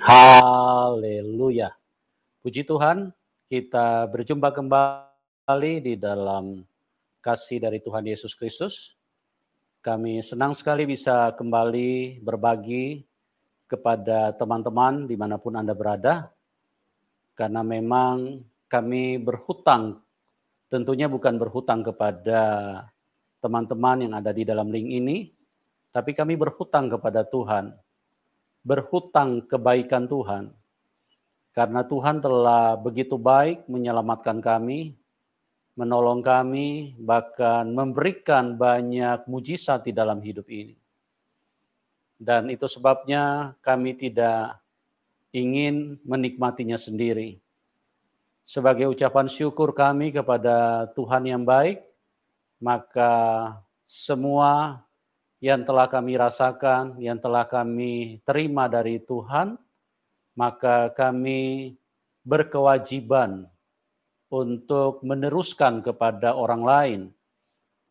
Haleluya. Puji Tuhan, kita berjumpa kembali di dalam kasih dari Tuhan Yesus Kristus. Kami senang sekali bisa kembali berbagi kepada teman-teman dimanapun Anda berada, karena memang kami berhutang, tentunya bukan berhutang kepada teman-teman yang ada di dalam link ini, tapi kami berhutang kepada Tuhan, berhutang kebaikan Tuhan. Karena Tuhan telah begitu baik menyelamatkan kami, menolong kami, bahkan memberikan banyak mujizat di dalam hidup ini. Dan itu sebabnya kami tidak ingin menikmatinya sendiri. Sebagai ucapan syukur kami kepada Tuhan yang baik, maka semua yang telah kami rasakan, yang telah kami terima dari Tuhan, maka kami berkewajiban untuk meneruskan kepada orang lain,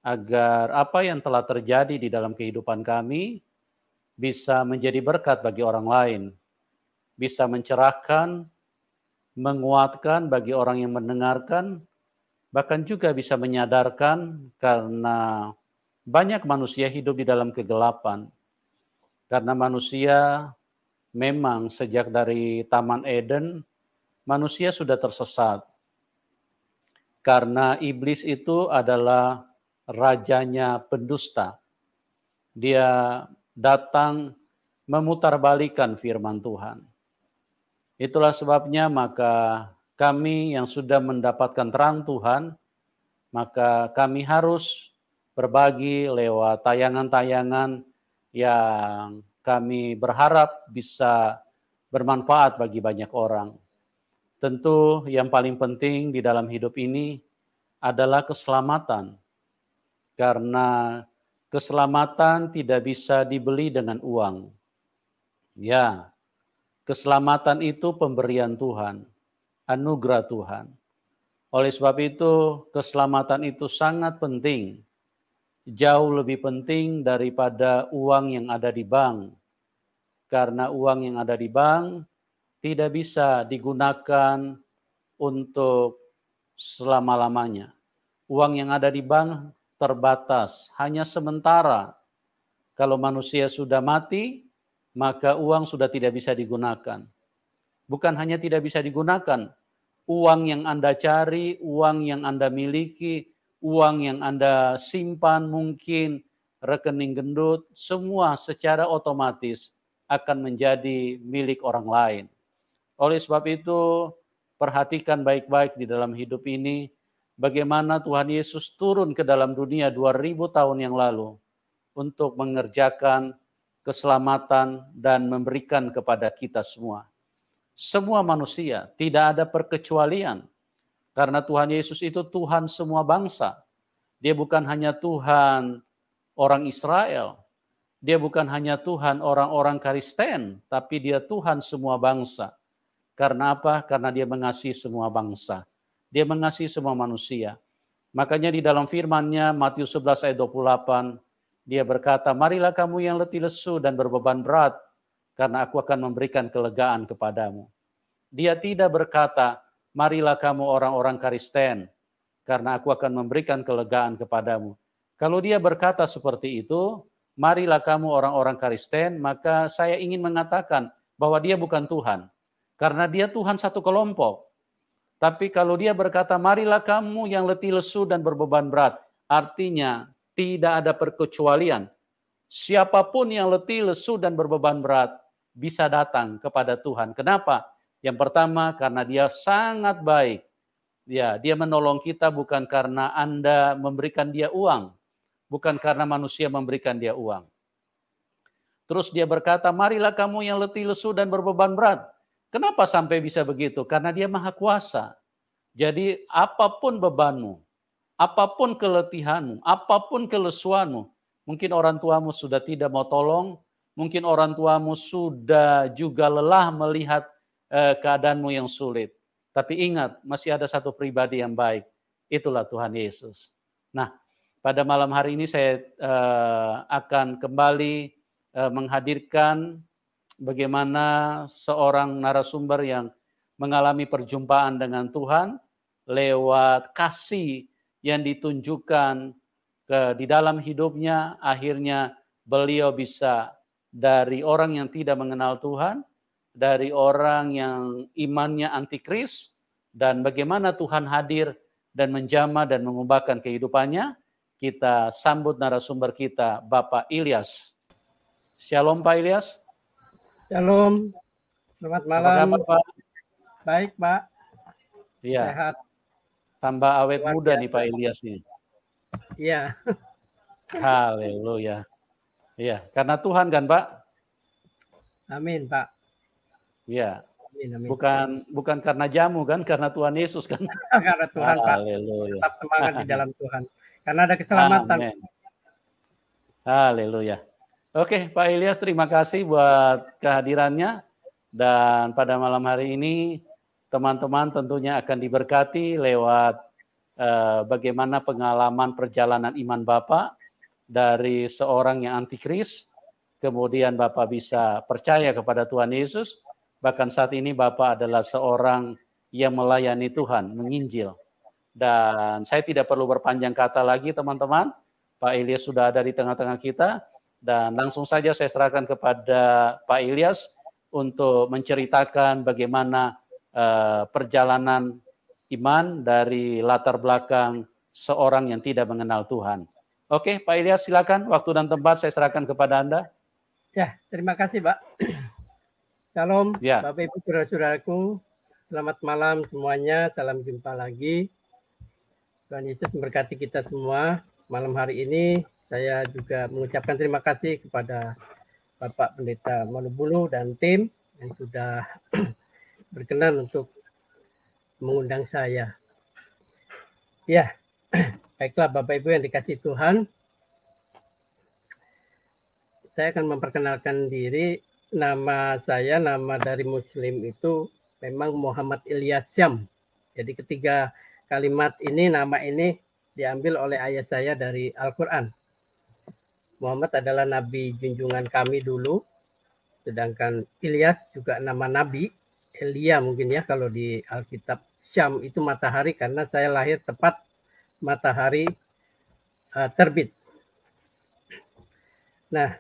agar apa yang telah terjadi di dalam kehidupan kami bisa menjadi berkat bagi orang lain, bisa mencerahkan, menguatkan bagi orang yang mendengarkan, bahkan juga bisa menyadarkan karena banyak manusia hidup di dalam kegelapan. Karena manusia memang sejak dari Taman Eden, manusia sudah tersesat. Karena iblis itu adalah rajanya pendusta. Dia datang memutarbalikkan firman Tuhan. Itulah sebabnya maka kami yang sudah mendapatkan terang Tuhan, maka kami harus berbagi lewat tayangan-tayangan yang kami berharap bisa bermanfaat bagi banyak orang. Tentu yang paling penting di dalam hidup ini adalah keselamatan. Karena keselamatan tidak bisa dibeli dengan uang. Ya, keselamatan itu pemberian Tuhan, anugerah Tuhan. Oleh sebab itu, keselamatan itu sangat penting. Jauh lebih penting daripada uang yang ada di bank. Karena uang yang ada di bank tidak bisa digunakan untuk selama-lamanya. Uang yang ada di bank terbatas, hanya sementara. Kalau manusia sudah mati, maka uang sudah tidak bisa digunakan. Bukan hanya tidak bisa digunakan, uang yang Anda cari, uang yang Anda miliki, uang yang Anda simpan mungkin, rekening gendut, semua secara otomatis akan menjadi milik orang lain. Oleh sebab itu, perhatikan baik-baik di dalam hidup ini, bagaimana Tuhan Yesus turun ke dalam dunia 2000 tahun yang lalu untuk mengerjakan keselamatan dan memberikan kepada kita semua. Semua manusia, tidak ada perkecualian. Karena Tuhan Yesus itu Tuhan semua bangsa. Dia bukan hanya Tuhan orang Israel. Dia bukan hanya Tuhan orang-orang Kristen, tapi dia Tuhan semua bangsa. Karena apa? Karena dia mengasihi semua bangsa. Dia mengasihi semua manusia. Makanya di dalam firman-Nya Matius 11 ayat 28, dia berkata, "Marilah kamu yang letih lesu dan berbeban berat, karena aku akan memberikan kelegaan kepadamu." Dia tidak berkata, "Marilah kamu orang-orang Kristen, karena aku akan memberikan kelegaan kepadamu." Kalau dia berkata seperti itu, "Marilah kamu orang-orang Kristen," maka saya ingin mengatakan bahwa dia bukan Tuhan. Karena dia Tuhan satu kelompok. Tapi kalau dia berkata, "Marilah kamu yang letih lesu dan berbeban berat," artinya tidak ada perkecualian. Siapapun yang letih lesu dan berbeban berat bisa datang kepada Tuhan. Kenapa? Yang pertama, karena dia sangat baik. Ya, dia menolong kita bukan karena Anda memberikan dia uang, bukan karena manusia memberikan dia uang. Terus dia berkata, "Marilah kamu yang letih lesu dan berbeban berat." Kenapa sampai bisa begitu? Karena dia maha kuasa. Jadi apapun bebanmu, apapun keletihanmu, apapun kelesuanmu, mungkin orang tuamu sudah tidak mau tolong, mungkin orang tuamu sudah juga lelah melihat keadaanmu yang sulit. Tapi ingat, masih ada satu pribadi yang baik, itulah Tuhan Yesus. Nah, pada malam hari ini saya akan kembali menghadirkan bagaimana seorang narasumber yang mengalami perjumpaan dengan Tuhan lewat kasih yang ditunjukkan di dalam hidupnya, akhirnya beliau bisa dari orang yang tidak mengenal Tuhan, dari orang yang imannya antikris, dan bagaimana Tuhan hadir dan menjamah dan mengubahkan kehidupannya. Kita sambut narasumber kita, Bapak Ilyas. Shalom Pak Ilyas. Shalom, selamat malam. Apa kabar Pak? Baik Pak. Iya. Sehat. Tambah awet muda nih Pak Ilyas nih. Iya. Haleluya. Iya, karena Tuhan kan Pak? Amin Pak. Iya. Amin. Bukan karena jamu kan, karena Tuhan Yesus kan? Karena Tuhan Pak. Haleluya. Tetap semangat di dalam Tuhan. Karena ada keselamatan. Amen. Haleluya. Oke, Pak Ilyas, terima kasih buat kehadirannya. Dan pada malam hari ini, teman-teman tentunya akan diberkati lewat bagaimana pengalaman perjalanan iman Bapak dari seorang yang antikris, kemudian Bapak bisa percaya kepada Tuhan Yesus, bahkan saat ini Bapak adalah seorang yang melayani Tuhan, menginjil. Dan saya tidak perlu berpanjang kata lagi teman-teman, Pak Ilyas sudah ada di tengah-tengah kita, dan langsung saja saya serahkan kepada Pak Ilyas untuk menceritakan bagaimana perjalanan iman dari latar belakang seorang yang tidak mengenal Tuhan. Oke, Pak Ilyas silakan, waktu dan tempat saya serahkan kepada Anda. Ya, terima kasih Pak. Shalom, ya. Bapak Ibu saudara-saudaraku. Selamat malam semuanya, salam jumpa lagi. Tuhan Yesus memberkati kita semua. Malam hari ini saya juga mengucapkan terima kasih kepada Bapak Pendeta Manubulu dan tim yang sudah berkenan untuk mengundang saya. Ya, baiklah Bapak Ibu yang dikasihi Tuhan. Saya akan memperkenalkan diri. Nama saya, nama dari Muslim itu memang Muhammad Ilyas Syam. Jadi ketiga kalimat ini, nama ini diambil oleh ayah saya dari Al-Quran. Muhammad adalah nabi junjungan kami dulu, sedangkan Ilyas juga nama nabi, Elia mungkin ya kalau di Alkitab. Syam itu matahari karena saya lahir tepat matahari terbit. Nah,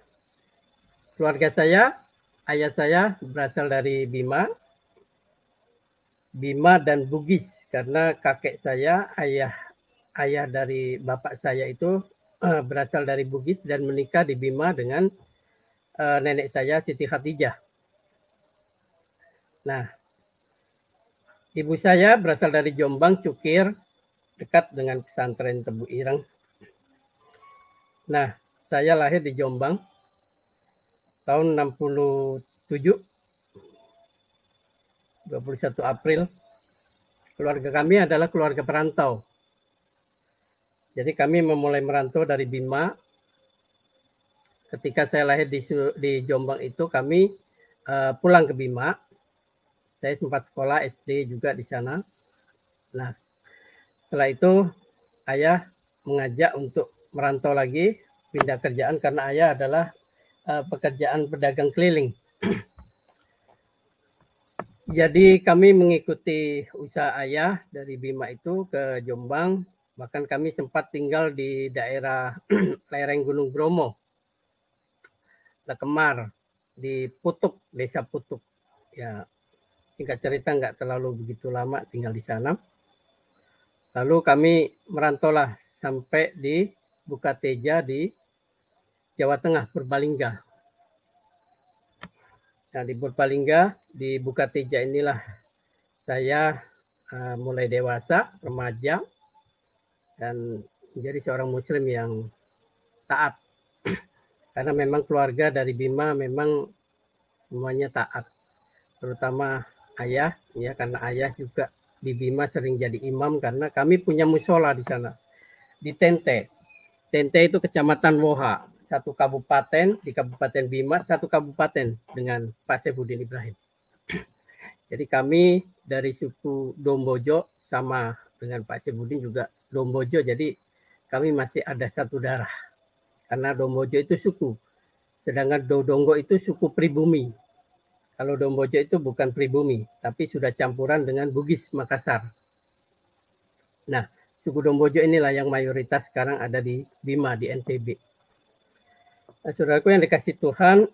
keluarga saya, ayah saya berasal dari Bima dan Bugis, karena kakek saya, ayah dari bapak saya itu berasal dari Bugis dan menikah di Bima dengan nenek saya Siti Khadijah. Nah, ibu saya berasal dari Jombang, Cukir, dekat dengan pesantren Tebu Ireng. Nah, saya lahir di Jombang tahun 67, 21 April. Keluarga kami adalah keluarga perantau. Jadi kami memulai merantau dari Bima. Ketika saya lahir di Jombang itu, kami pulang ke Bima. Saya sempat sekolah SD juga di sana. Nah, setelah itu ayah mengajak untuk merantau lagi, pindah kerjaan karena ayah adalah pekerjaan pedagang keliling. Jadi kami mengikuti usaha ayah dari Bima itu ke Jombang. Bahkan kami sempat tinggal di daerah lereng Gunung Bromo, Lekemar, di Putuk, desa Putuk. Ya, singkat cerita nggak terlalu begitu lama tinggal di sana. Lalu kami merantaulah sampai di Bukateja di Jawa Tengah, Purbalingga. Nah, di Purbalingga, di Bukateja inilah saya mulai dewasa, remaja, dan menjadi seorang muslim yang taat. Karena memang keluarga dari Bima memang semuanya taat. Terutama ayah, ya, karena ayah juga di Bima sering jadi imam karena kami punya musola di sana. Di Tente. Tente itu kecamatan Woha, satu kabupaten di Kabupaten Bima, satu kabupaten dengan Pak Sefudin Ibrahim. Jadi kami dari suku Dombojo sama dengan Pak Sefudin juga Dombojo, jadi kami masih ada satu darah. Karena Dombojo itu suku, sedangkan Dodonggo itu suku pribumi. Kalau Dombojo itu bukan pribumi, tapi sudah campuran dengan Bugis Makassar. Nah, suku Dombojo inilah yang mayoritas sekarang ada di Bima, di NTB. Nah, saudaraku yang dikasih Tuhan,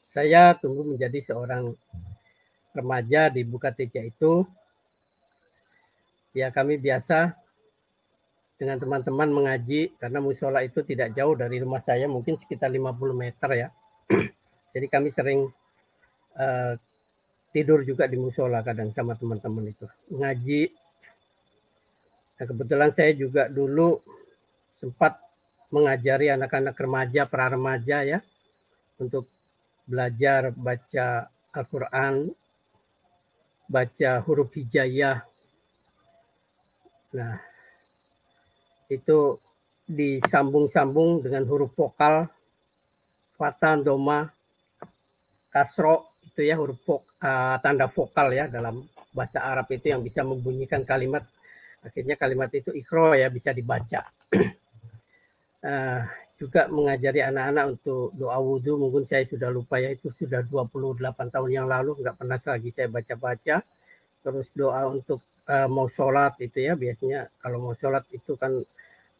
saya tumbuh menjadi seorang remaja di Bukateja itu. Ya, kami biasa dengan teman-teman mengaji, karena musola itu tidak jauh dari rumah saya, mungkin sekitar 50 meter ya. Jadi kami sering tidur juga di musola kadang sama teman-teman itu ngaji. Nah, kebetulan saya juga dulu sempat mengajari anak-anak remaja, pra remaja ya, untuk belajar baca Al-Quran, baca huruf hijaiyah. Nah, itu disambung-sambung dengan huruf vokal, fatan, doma, kasro, itu ya huruf tanda vokal ya dalam bahasa Arab itu yang bisa membunyikan kalimat. Akhirnya kalimat itu ikhro ya, bisa dibaca. Juga mengajari anak-anak untuk doa wudhu, mungkin saya sudah lupa ya, itu sudah 28 tahun yang lalu, nggak pernah lagi saya baca-baca. Terus doa untuk mau sholat itu ya, biasanya kalau mau sholat itu kan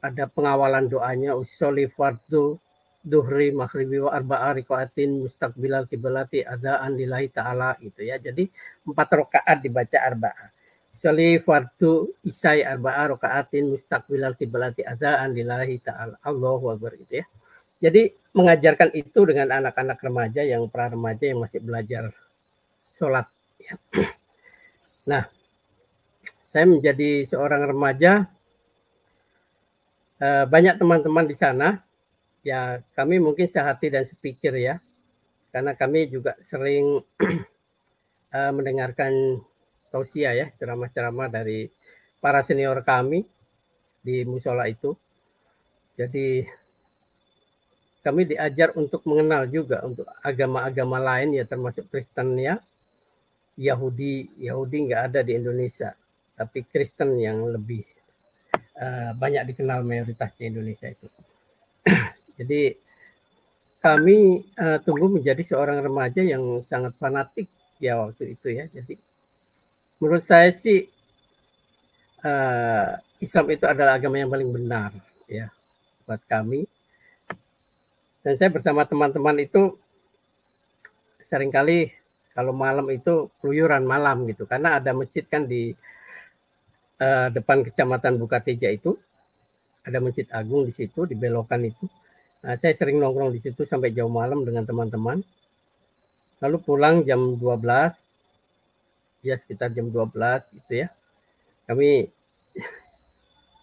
ada pengawalan doanya, usolli fardu duhri maghribi wa arba'a rikaatin mustaqbilal kiblati adzaan lillahi ta'ala gitu ya. Jadi 4 rakaat dibaca arba'a. Usolli fardu isai arba'a rakaatin mustaqbilal kiblati adzaan lillahi ta'ala. Allahu akbar gitu ya. Jadi mengajarkan itu dengan anak-anak remaja yang pra remaja yang masih belajar sholat ya. Nah, saya menjadi seorang remaja, banyak teman-teman di sana. Ya, kami mungkin sehati dan sepikir ya, karena kami juga sering mendengarkan tausiah ya, ceramah-ceramah dari para senior kami di musola itu. Jadi kami diajar untuk mengenal juga untuk agama-agama lain ya, termasuk Kristen ya, Yahudi nggak ada di Indonesia, tapi Kristen yang lebih banyak dikenal mayoritas di Indonesia itu. Jadi kami tumbuh menjadi seorang remaja yang sangat fanatik ya waktu itu ya. Jadi menurut saya sih Islam itu adalah agama yang paling benar ya buat kami. Dan saya bersama teman-teman itu seringkali kalau malam itu keluyuran malam gitu, karena ada masjid kan di depan kecamatan Bukateja itu, ada masjid agung di situ, di belokan itu. Nah, saya sering nongkrong di situ sampai jauh malam dengan teman-teman. Lalu pulang jam 12, ya sekitar jam 12 gitu ya. Kami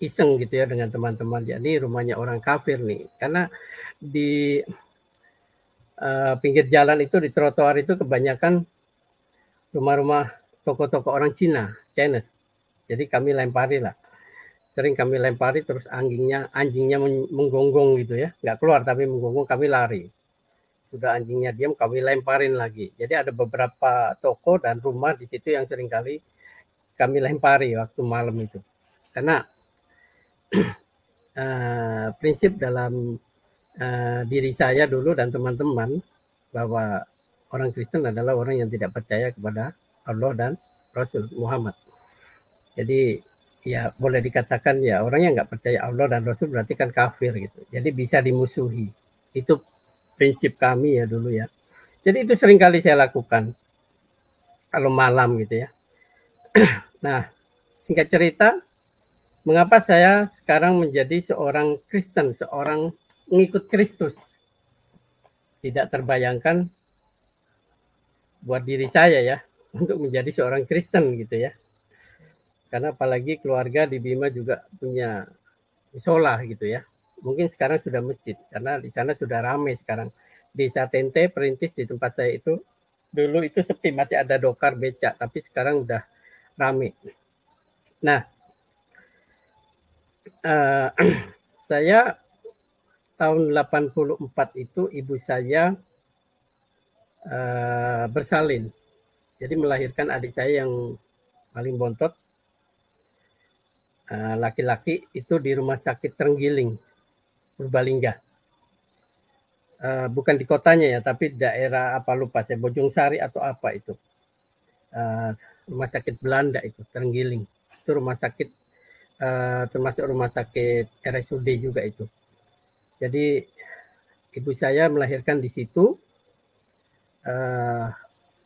iseng gitu ya dengan teman-teman. Jadi rumahnya orang kafir nih. Karena di pinggir jalan itu, di trotoar itu kebanyakan rumah-rumah toko-toko orang Cina, Chinese. Jadi kami lempari lah. Sering kami lempari, terus anjingnya menggonggong gitu ya. Nggak keluar tapi menggonggong, kami lari. Sudah anjingnya diam, kami lemparin lagi. Jadi ada beberapa toko dan rumah di situ yang seringkali kami lempari waktu malam itu. Karena prinsip dalam diri saya dulu dan teman-teman bahwa orang Kristen adalah orang yang tidak percaya kepada Allah dan Rasul Muhammad. Jadi ya boleh dikatakan ya orang yang nggak percaya Allah dan Rasul berarti kan kafir gitu. Jadi bisa dimusuhi. Itu prinsip kami ya dulu ya. Jadi itu sering kali saya lakukan kalau malam gitu ya. Nah, singkat cerita, mengapa saya sekarang menjadi seorang Kristen, seorang mengikut Kristus? Tidak terbayangkan buat diri saya ya untuk menjadi seorang Kristen gitu ya. Karena apalagi keluarga di Bima juga punya musola gitu ya. Mungkin sekarang sudah masjid karena di sana sudah ramai sekarang. Desa Tente Perintis di tempat saya itu dulu itu sepi, masih ada dokar becak, tapi sekarang udah ramai. Nah, saya tahun 84 itu ibu saya bersalin. Jadi melahirkan adik saya yang paling bontot, laki-laki itu di rumah sakit Trenggiling, Purbalingga. bukan di kotanya ya, tapi daerah apa lupa saya, Bojongsari atau apa itu. Rumah sakit Belanda itu, Trenggiling. Itu rumah sakit termasuk rumah sakit RSUD juga itu. Jadi ibu saya melahirkan di situ,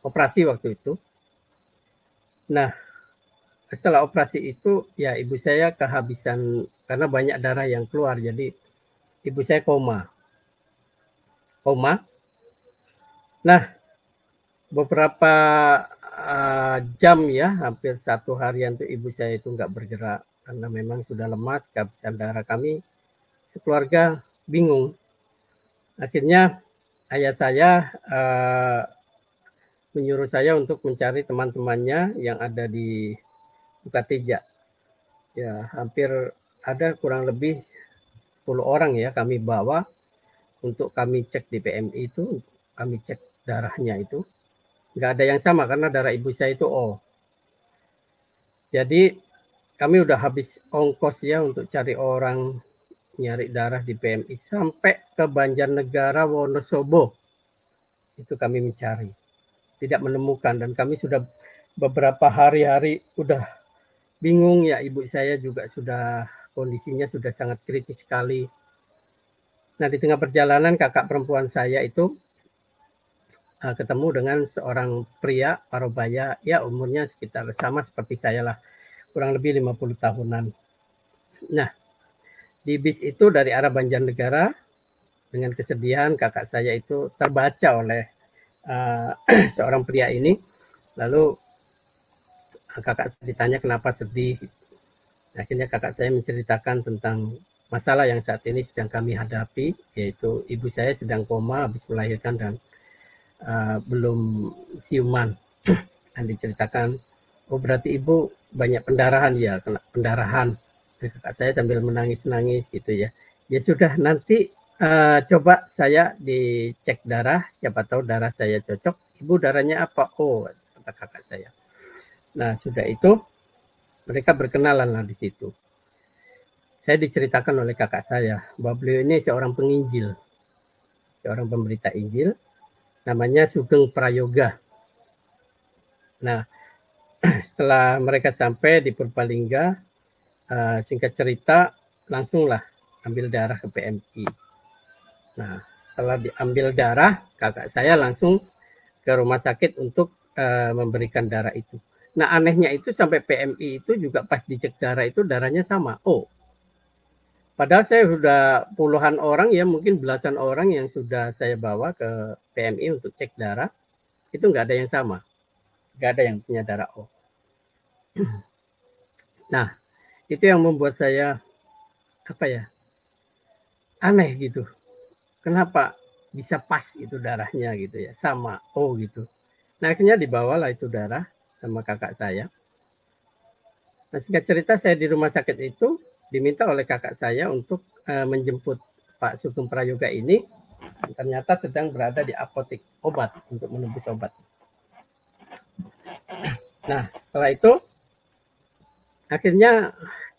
operasi waktu itu. Nah, setelah operasi itu ya ibu saya kehabisan karena banyak darah yang keluar, jadi ibu saya koma. Nah, beberapa jam ya, hampir 1 harian tuh ibu saya itu nggak bergerak karena memang sudah lemas, kehabisan darah. Kami sekeluarga bingung. Akhirnya ayah saya menyuruh saya untuk mencari teman-temannya yang ada di Bukateja. Ya, hampir ada kurang lebih 10 orang ya kami bawa untuk kami cek di PMI itu, kami cek darahnya itu. Nggak ada yang sama karena darah ibu saya itu O. Jadi kami udah habis ongkos ya untuk cari orang nyari darah di PMI sampai ke Banjarnegara, Wonosobo. Itu kami mencari. Tidak menemukan dan kami sudah beberapa hari-hari udah bingung ya, ibu saya juga sudah kondisinya sudah sangat kritis sekali. Nah, di tengah perjalanan kakak perempuan saya itu ketemu dengan seorang pria parubaya, ya umurnya sekitar sama seperti saya lah, kurang lebih 50 tahunan. Nah, di bis itu dari arah Banjarnegara, dengan kesedihan kakak saya itu terbaca oleh seorang pria ini. Lalu kakak ditanya kenapa sedih. Akhirnya kakak saya menceritakan tentang masalah yang saat ini sedang kami hadapi, yaitu ibu saya sedang koma habis melahirkan dan belum siuman. Dan diceritakan, oh berarti ibu banyak pendarahan ya, kena pendarahan. Kakak saya sambil menangis-nangis gitu ya. Ya sudah, nanti coba saya dicek darah, siapa tahu darah saya cocok. Ibu darahnya apa? Oh, kata kakak saya. Nah, sudah itu mereka berkenalan lah di situ. Saya diceritakan oleh kakak saya bahwa beliau ini seorang penginjil, seorang pemberita Injil, namanya Sugeng Prayoga. Nah, setelah mereka sampai di Purbalingga, singkat cerita langsunglah ambil darah ke PMI. Nah, setelah diambil darah, kakak saya langsung ke rumah sakit untuk memberikan darah itu. Nah, anehnya itu sampai PMI itu juga pas dicek darah itu darahnya sama. Oh, padahal saya sudah puluhan orang ya, mungkin belasan orang yang sudah saya bawa ke PMI untuk cek darah, itu nggak ada yang sama. Nggak ada yang punya darah O. Nah, itu yang membuat saya, apa ya, aneh gitu. Kenapa bisa pas itu darahnya gitu ya, sama O gitu. Nah, akhirnya dibawalah itu darah sama kakak saya. Nah, singkat cerita saya di rumah sakit itu diminta oleh kakak saya untuk menjemput Pak Sugeng Prayoga ini. Ternyata sedang berada di apotek obat untuk menebus obat. Nah, setelah itu akhirnya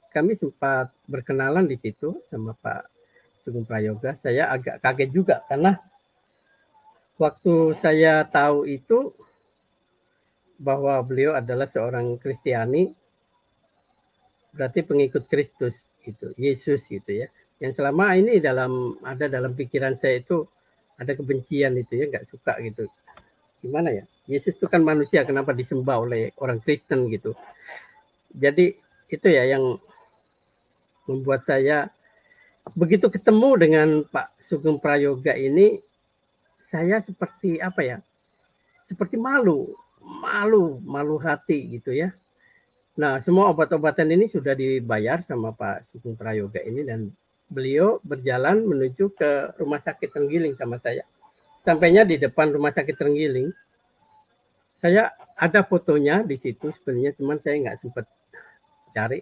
kami sempat berkenalan di situ sama Pak Sugeng Prayoga. Saya agak kaget juga karena waktu saya tahu itu bahwa beliau adalah seorang Kristiani, berarti pengikut Kristus gitu, Yesus gitu ya. Yang selama ini ada dalam pikiran saya itu ada kebencian itu ya, nggak suka gitu. Gimana ya? Yesus itu kan manusia, kenapa disembah oleh orang Kristen gitu. Jadi itu ya yang membuat saya begitu ketemu dengan Pak Sugeng Prayoga ini, saya seperti apa ya? Seperti malu hati gitu ya. Nah, semua obat-obatan ini sudah dibayar sama Pak Sugeng Prayoga ini dan beliau berjalan menuju ke rumah sakit Trenggiling sama saya. Sampainya di depan rumah sakit Trenggiling, saya ada fotonya di situ sebenarnya, cuman saya nggak sempat cari.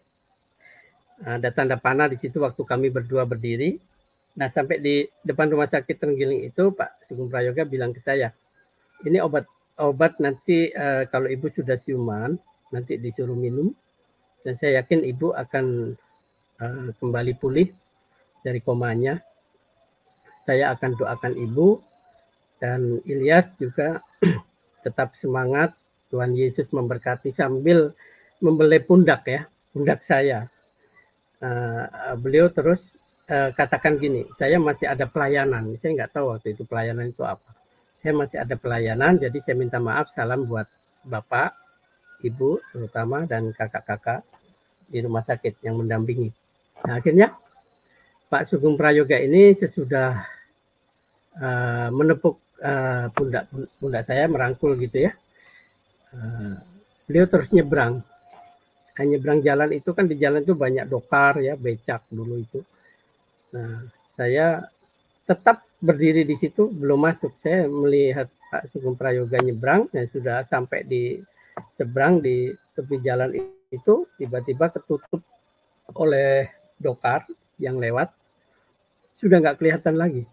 Ada tanda panah di situ waktu kami berdua berdiri. Nah, sampai di depan rumah sakit Trenggiling itu Pak Sugeng Prayoga bilang ke saya, ini obat nanti kalau ibu sudah siuman, nanti disuruh minum. Dan saya yakin ibu akan kembali pulih dari komanya. saya akan doakan Ibu dan Ilyas juga tetap semangat. Tuhan Yesus memberkati sambil membelai pundak ya, pundak saya. Beliau terus katakan gini, saya masih ada pelayanan. Saya nggak tahu waktu itu pelayanan itu apa. Saya masih ada pelayanan, jadi saya minta maaf, salam buat Bapak, Ibu terutama, dan kakak-kakak di rumah sakit yang mendampingi. Nah, akhirnya Pak Sugeng Prayoga ini sesudah menepuk pundak saya, merangkul gitu ya. Beliau terus nyebrang. Nyebrang jalan itu kan, di jalan itu banyak dokar ya, becak dulu itu. Nah, saya tetap berdiri di situ, belum masuk. Saya melihat Pak Sugeng Prayoga nyebrang, dan sudah sampai di seberang di tepi jalan itu, tiba-tiba ketutup oleh dokar yang lewat. Sudah nggak kelihatan lagi,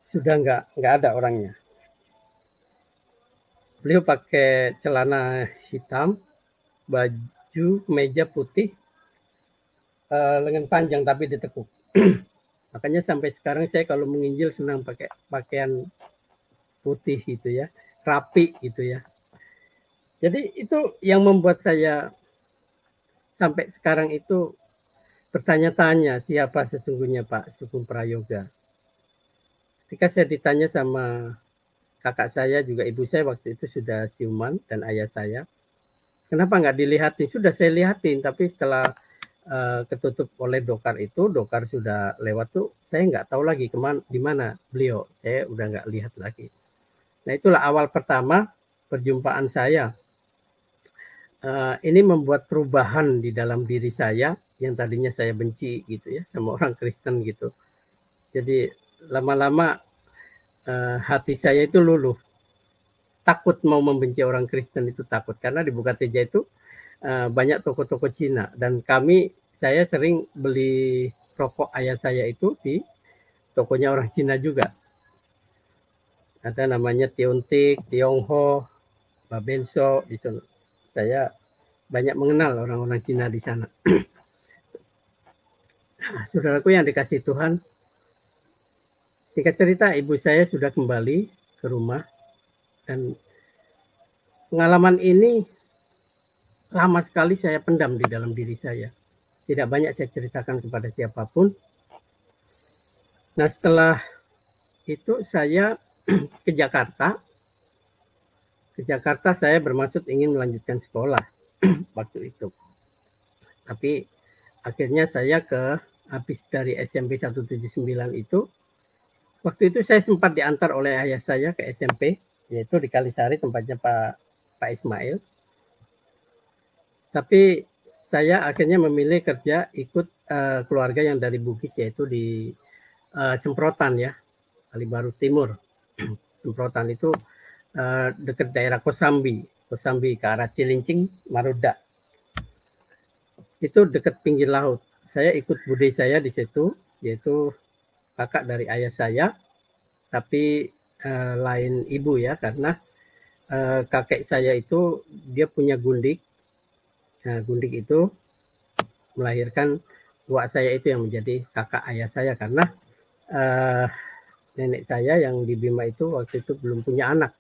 sudah nggak ada orangnya. Beliau pakai celana hitam, baju kemeja putih, lengan panjang tapi ditekuk. Makanya sampai sekarang saya kalau menginjil senang pakai pakaian putih gitu ya, rapi gitu ya. Jadi itu yang membuat saya sampai sekarang itu bertanya-tanya siapa sesungguhnya Pak Sugeng Prayoga. Ketika saya ditanya sama kakak saya, juga ibu saya waktu itu sudah siuman, dan ayah saya, kenapa nggak dilihatin? Sudah saya lihatin, tapi setelah ketutup oleh dokar itu, dokar sudah lewat tuh, saya nggak tahu lagi di mana beliau. Saya udah nggak lihat lagi. Nah, itulah awal pertama perjumpaan saya. Ini membuat perubahan di dalam diri saya yang tadinya saya benci gitu ya sama orang Kristen gitu. Jadi lama-lama hati saya itu luluh. Takut mau membenci orang Kristen itu, takut. Karena di Bukateja itu banyak toko-toko Cina. Dan saya sering beli rokok ayah saya itu di tokonya orang Cina juga. Ada namanya Tiontik, Tiongho, Babenso di sana. Saya banyak mengenal orang-orang Cina di sana. Saudaraku yang dikasihi Tuhan, singkat cerita ibu saya sudah kembali ke rumah, dan pengalaman ini lama sekali saya pendam di dalam diri saya. Tidak banyak saya ceritakan kepada siapapun. Nah, setelah itu saya ke Jakarta. Ke Jakarta saya bermaksud ingin melanjutkan sekolah waktu itu. Tapi akhirnya saya habis dari SMP 179 itu, waktu itu saya sempat diantar oleh ayah saya ke SMP, yaitu di Kalisari, tempatnya Pak Ismail. Tapi saya akhirnya memilih kerja ikut keluarga yang dari Bugis, yaitu di Semprotan ya, Kali Baru Timur. Semprotan itu dekat daerah Kosambi ke arah Cilincing, Maruda. Itu dekat pinggir laut. Saya ikut bude saya di situ, yaitu kakak dari ayah saya, tapi lain ibu ya, karena kakek saya itu dia punya gundik. Nah, gundik itu melahirkan buat saya itu yang menjadi kakak ayah saya, karena nenek saya yang di Bima itu waktu itu belum punya anak.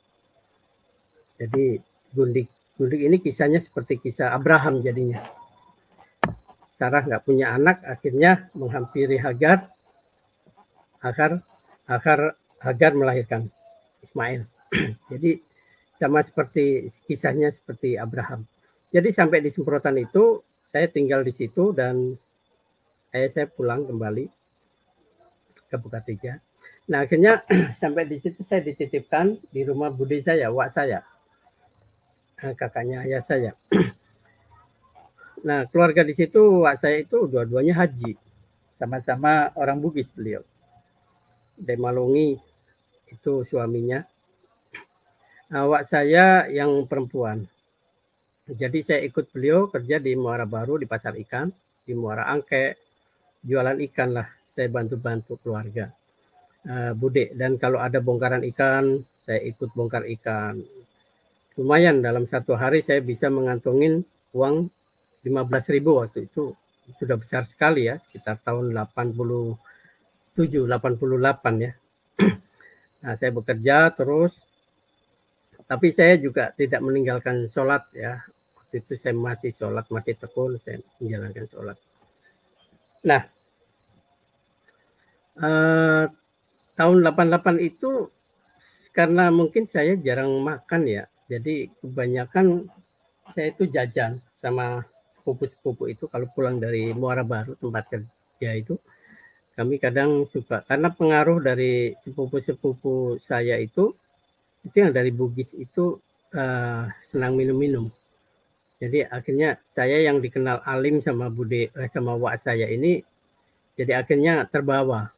Jadi gundik ini kisahnya seperti kisah Abraham jadinya. Sarah nggak punya anak, akhirnya menghampiri Hagar melahirkan Ismail. Jadi sama seperti kisahnya seperti Abraham. Jadi sampai di Semprotan itu saya tinggal di situ, dan saya pulang kembali ke Bukateja. Nah, akhirnya sampai di situ saya dititipkan di rumah bude saya, wak saya, kakaknya ayah saya. Nah, keluarga di situ, wak saya itu dua-duanya haji, sama-sama orang Bugis beliau. Demalongi itu suaminya. Wak saya yang perempuan. Jadi saya ikut beliau kerja di Muara Baru, di pasar ikan, di Muara Angke, jualan ikan lah. Saya bantu-bantu keluarga bude. Dan kalau ada bongkaran ikan, saya ikut bongkar ikan. Lumayan, dalam satu hari saya bisa mengantongin uang 15.000 waktu itu. Sudah besar sekali ya, sekitar tahun 87, 88 ya. Nah, saya bekerja terus, tapi saya juga tidak meninggalkan sholat ya. Waktu itu saya masih sholat, masih tekun, saya menjalankan sholat. Nah, tahun 88 itu karena mungkin saya jarang makan ya, jadi kebanyakan saya itu jajan sama sepupu-sepupu itu kalau pulang dari Muara Baru tempat kerja itu. Kami kadang suka, karena pengaruh dari sepupu-sepupu saya itu yang dari Bugis itu senang minum-minum. Jadi akhirnya saya yang dikenal alim sama sama wak saya ini, jadi akhirnya terbawa.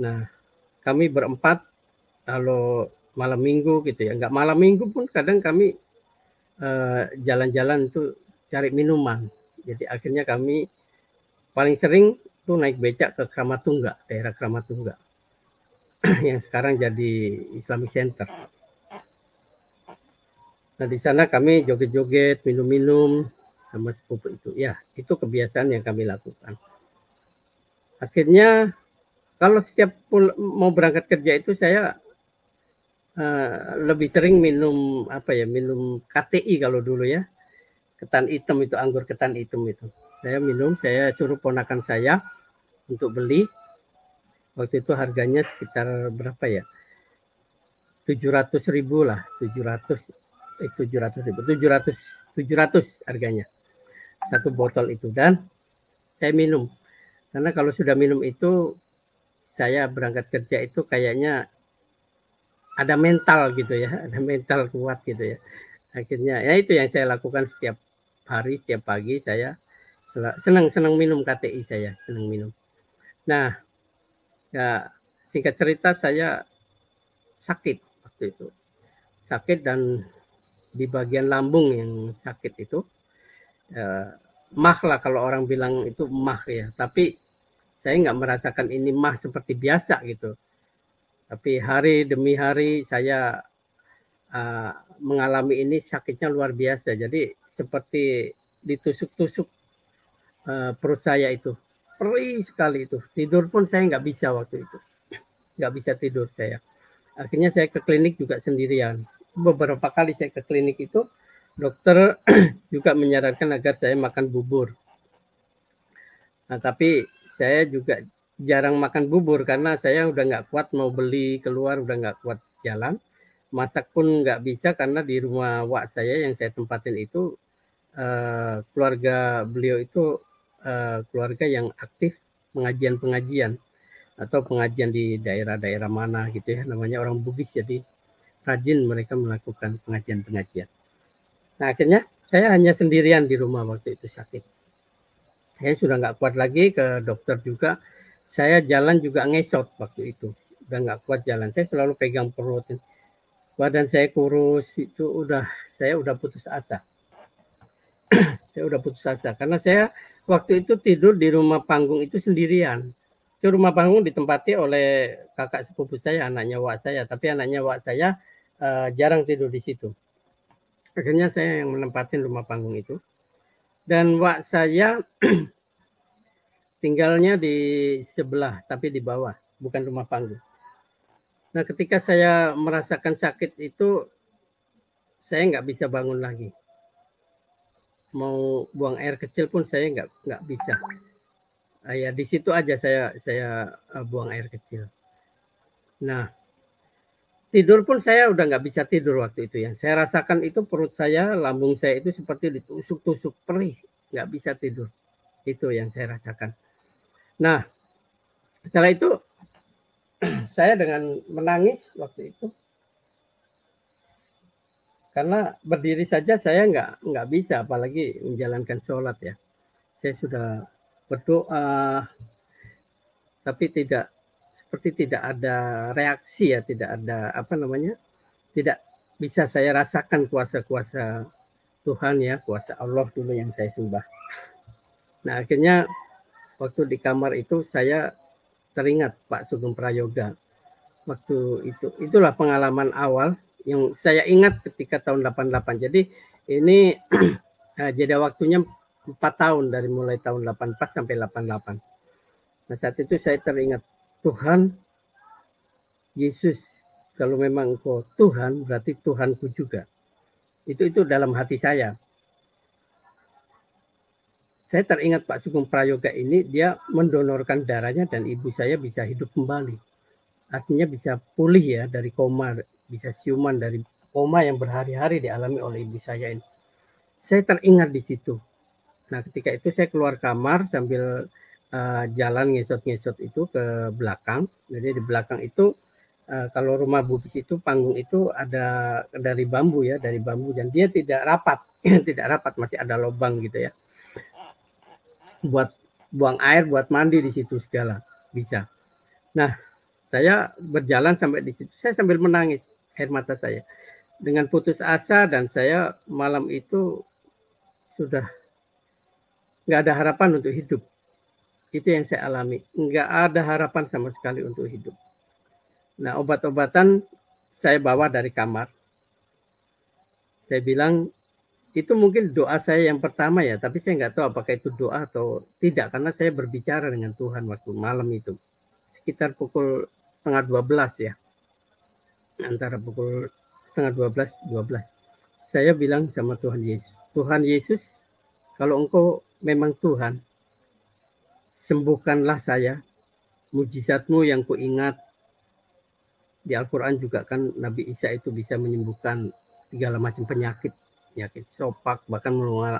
Nah, kami berempat kalau malam minggu gitu ya, nggak malam minggu pun kadang kami jalan-jalan tuh cari minuman. Jadi akhirnya kami paling sering tuh naik becak ke Kramatungga, daerah Kramatungga yang sekarang jadi Islamic Center. Nah, di sana kami joget-joget, minum-minum sama sepupu itu. Ya, itu kebiasaan yang kami lakukan. Akhirnya kalau setiap mau berangkat kerja itu saya lebih sering minum minum KTI kalau dulu ya. Ketan hitam itu, anggur ketan hitam itu. Saya minum, saya suruh ponakan saya untuk beli. Waktu itu harganya sekitar berapa ya? 700.000 lah, 700 harganya. Satu botol itu, dan saya minum. Karena kalau sudah minum itu, saya berangkat kerja itu kayaknya ada mental gitu ya, ada mental kuat gitu ya. Akhirnya ya itu yang saya lakukan setiap hari, setiap pagi saya senang minum KTI, saya senang minum. Nah, ya singkat cerita saya sakit waktu itu. Sakit dan di bagian lambung yang sakit itu. Mah lah kalau orang bilang itu mah ya. Tapi saya nggak merasakan ini mah seperti biasa gitu. Tapi hari demi hari saya mengalami ini, sakitnya luar biasa. Jadi seperti ditusuk-tusuk perut saya itu. Perih sekali itu. Tidur pun saya nggak bisa waktu itu. Nggak bisa tidur saya. Akhirnya saya ke klinik juga sendirian. Beberapa kali saya ke klinik itu, dokter juga menyarankan agar saya makan bubur. Nah, tapi saya juga jarang makan bubur karena saya udah nggak kuat mau beli keluar, udah nggak kuat jalan. Masak pun nggak bisa karena di rumah wak saya yang saya tempatin itu, keluarga beliau itu keluarga yang aktif pengajian-pengajian atau pengajian di daerah-daerah mana gitu ya, namanya orang Bugis, jadi rajin mereka melakukan pengajian-pengajian. Nah, akhirnya saya hanya sendirian di rumah waktu itu sakit. Saya sudah nggak kuat lagi, ke dokter juga. Saya jalan juga ngesot waktu itu, udah nggak kuat jalan. Saya selalu pegang perut, badan saya kurus itu, saya udah putus asa. Saya udah putus asa karena saya waktu itu tidur di rumah panggung itu sendirian. Itu rumah panggung ditempati oleh kakak sepupu saya, anaknya wak saya, tapi anaknya wak saya jarang tidur di situ. Akhirnya saya yang menempatin rumah panggung itu. Dan wak saya tinggalnya di sebelah, tapi di bawah, bukan rumah panggung. Nah, ketika saya merasakan sakit itu, saya nggak bisa bangun lagi. Mau buang air kecil pun saya nggak bisa. Ya di situ aja saya buang air kecil. Nah, tidur pun saya udah nggak bisa tidur waktu itu ya. Saya rasakan itu perut saya, lambung saya itu seperti ditusuk-tusuk, perih, nggak bisa tidur. Itu yang saya rasakan. Nah, setelah itu saya dengan menangis waktu itu, karena berdiri saja saya nggak bisa, apalagi menjalankan sholat ya. Saya sudah berdoa, tapi seperti tidak ada reaksi ya, tidak ada tidak bisa saya rasakan kuasa-kuasa Tuhan ya, kuasa Allah dulu yang saya sembah. Nah, akhirnya waktu di kamar itu saya teringat Pak Sugeng Prayoga. Waktu itu, itulah pengalaman awal yang saya ingat ketika tahun 88. Jadi ini jeda waktunya 4 tahun, dari mulai tahun 84 sampai 88. Nah, saat itu saya teringat, Tuhan, Yesus, kalau memang engkau Tuhan, berarti Tuhanku juga. Itu dalam hati saya. Saya teringat Pak Sugeng Prayoga ini, dia mendonorkan darahnya dan ibu saya bisa hidup kembali. Artinya bisa pulih ya dari koma, bisa siuman dari koma yang berhari-hari dialami oleh ibu saya ini. Saya teringat di situ. Nah, ketika itu saya keluar kamar sambil jalan ngesot-ngesot itu ke belakang. Jadi di belakang itu kalau rumah Bupis itu panggung itu ada dari bambu ya, dari bambu, dan dia tidak rapat, tidak rapat, masih ada lubang gitu ya. Buat buang air, buat mandi di situ segala bisa. Nah, saya berjalan sampai di situ, saya sambil menangis, air mata saya dengan putus asa, dan saya malam itu sudah nggak ada harapan untuk hidup. Itu yang saya alami, nggak ada harapan sama sekali untuk hidup. Nah, obat-obatan saya bawa dari kamar. Saya bilang, itu mungkin doa saya yang pertama ya, tapi saya nggak tahu apakah itu doa atau tidak, karena saya berbicara dengan Tuhan waktu malam itu. Sekitar pukul 11:30 ya, antara pukul 11:30, 12. Saya bilang sama Tuhan Yesus, Tuhan Yesus, kalau engkau memang Tuhan, sembuhkanlah saya. Mujizatmu yang kuingat, di Al-Quran juga kan Nabi Isa itu bisa menyembuhkan segala macam penyakit sopak, bahkan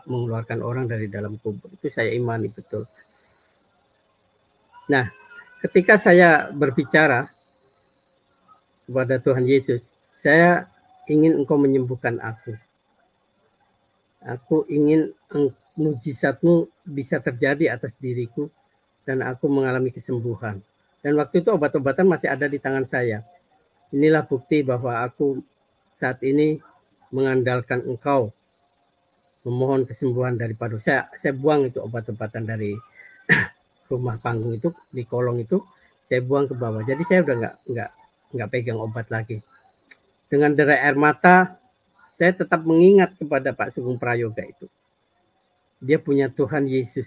mengeluarkan orang dari dalam kubur. Itu saya imani betul. Nah, ketika saya berbicara kepada Tuhan Yesus, saya ingin engkau menyembuhkan aku. Aku ingin mujizatmu bisa terjadi atas diriku dan aku mengalami kesembuhan. Dan waktu itu obat-obatan masih ada di tangan saya. Inilah bukti bahwa aku saat ini mengandalkan engkau, memohon kesembuhan daripada saya buang itu obat-obatan dari rumah panggung itu, di kolong itu saya buang ke bawah. Jadi saya udah nggak pegang obat lagi. Dengan derai air mata saya tetap mengingat kepada Pak Sugeng Prayoga itu. Dia punya Tuhan Yesus.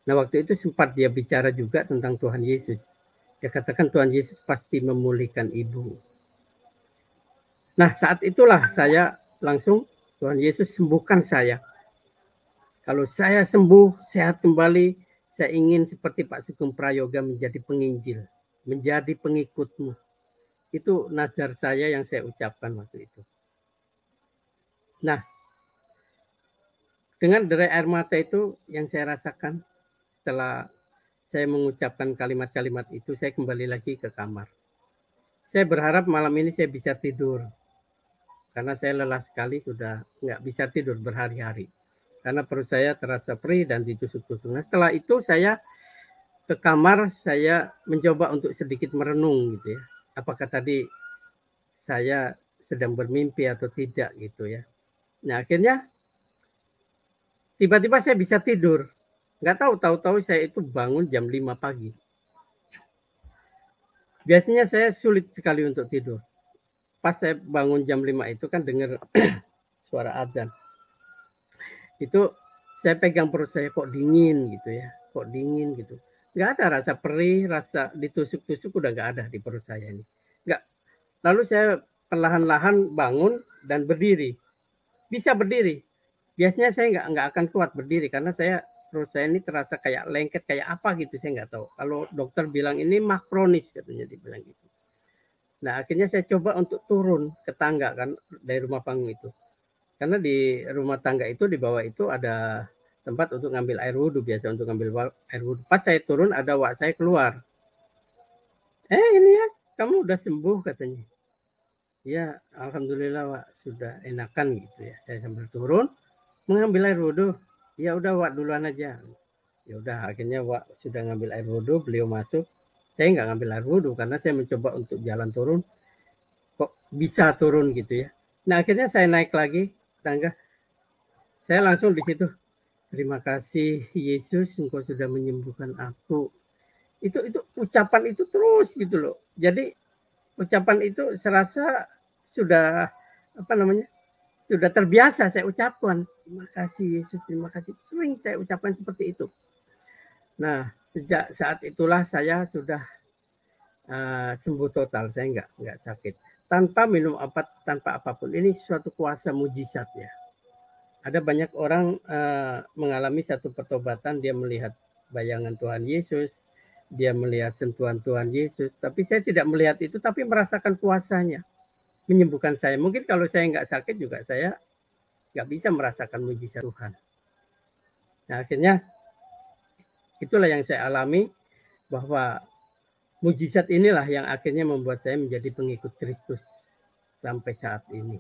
Nah, waktu itu sempat dia bicara juga tentang Tuhan Yesus. Dia katakan Tuhan Yesus pasti memulihkan ibu. Nah, saat itulah saya langsung, Tuhan Yesus sembuhkan saya. Kalau saya sembuh, sehat kembali, saya ingin seperti Pak Sugeng Prayoga menjadi penginjil, menjadi pengikutmu. Itu nazar saya yang saya ucapkan waktu itu. Nah, dengan derai air mata itu yang saya rasakan setelah saya mengucapkan kalimat-kalimat itu, saya kembali lagi ke kamar. Saya berharap malam ini saya bisa tidur. Karena saya lelah sekali, sudah nggak bisa tidur berhari-hari. Karena perut saya terasa perih dan ditusuk-tusuk. Nah, setelah itu saya ke kamar, saya mencoba untuk sedikit merenung gitu ya. Apakah tadi saya sedang bermimpi atau tidak gitu ya. Nah, akhirnya tiba-tiba saya bisa tidur. Nggak tahu saya itu bangun jam 5 pagi. Biasanya saya sulit sekali untuk tidur. Pas saya bangun jam 5 itu kan dengar suara azan. Itu saya pegang perut saya, kok dingin gitu ya. Kok dingin gitu. Nggak ada rasa perih, rasa ditusuk-tusuk udah nggak ada di perut saya ini. Nggak. Lalu saya perlahan-lahan bangun dan berdiri. Bisa berdiri. Biasanya saya nggak akan kuat berdiri karena perut saya ini terasa kayak lengket, kayak apa gitu, saya nggak tahu. Kalau dokter bilang ini mah kronis katanya, dibilang gitu. Nah, akhirnya saya coba untuk turun ke tangga kan dari rumah panggung itu. Karena di rumah tangga itu di bawah itu ada tempat untuk ngambil air wudhu, biasa untuk ngambil air wudhu. Pas saya turun ada wak saya keluar. Ini ya, kamu udah sembuh katanya. Ya, alhamdulillah Wak, sudah enakan gitu ya. Saya sambil turun mengambil air wudhu. Ya udah Wak duluan aja. Ya udah, akhirnya Wak sudah ngambil air wudhu, beliau masuk. Saya nggak ngambil air wudhu karena saya mencoba untuk jalan turun. Kok bisa turun gitu ya. Nah, akhirnya saya naik lagi tangga. Saya langsung di situ. Terima kasih Yesus, Engkau sudah menyembuhkan aku. Itu ucapan itu terus gitu loh. Jadi ucapan itu serasa sudah sudah terbiasa saya ucapkan. Terima kasih Yesus, terima kasih. Sering saya ucapkan seperti itu. Nah, sejak saat itulah saya sudah sembuh total, saya nggak sakit. Tanpa minum obat, tanpa apapun. Ini suatu kuasa mujizat ya. Ada banyak orang mengalami satu pertobatan, dia melihat bayangan Tuhan Yesus, dia melihat sentuhan Tuhan Yesus, tapi saya tidak melihat itu, tapi merasakan kuasanya, menyembuhkan saya. Mungkin kalau saya nggak sakit juga saya nggak bisa merasakan mujizat Tuhan. Nah akhirnya itulah yang saya alami, bahwa mujizat inilah yang akhirnya membuat saya menjadi pengikut Kristus sampai saat ini.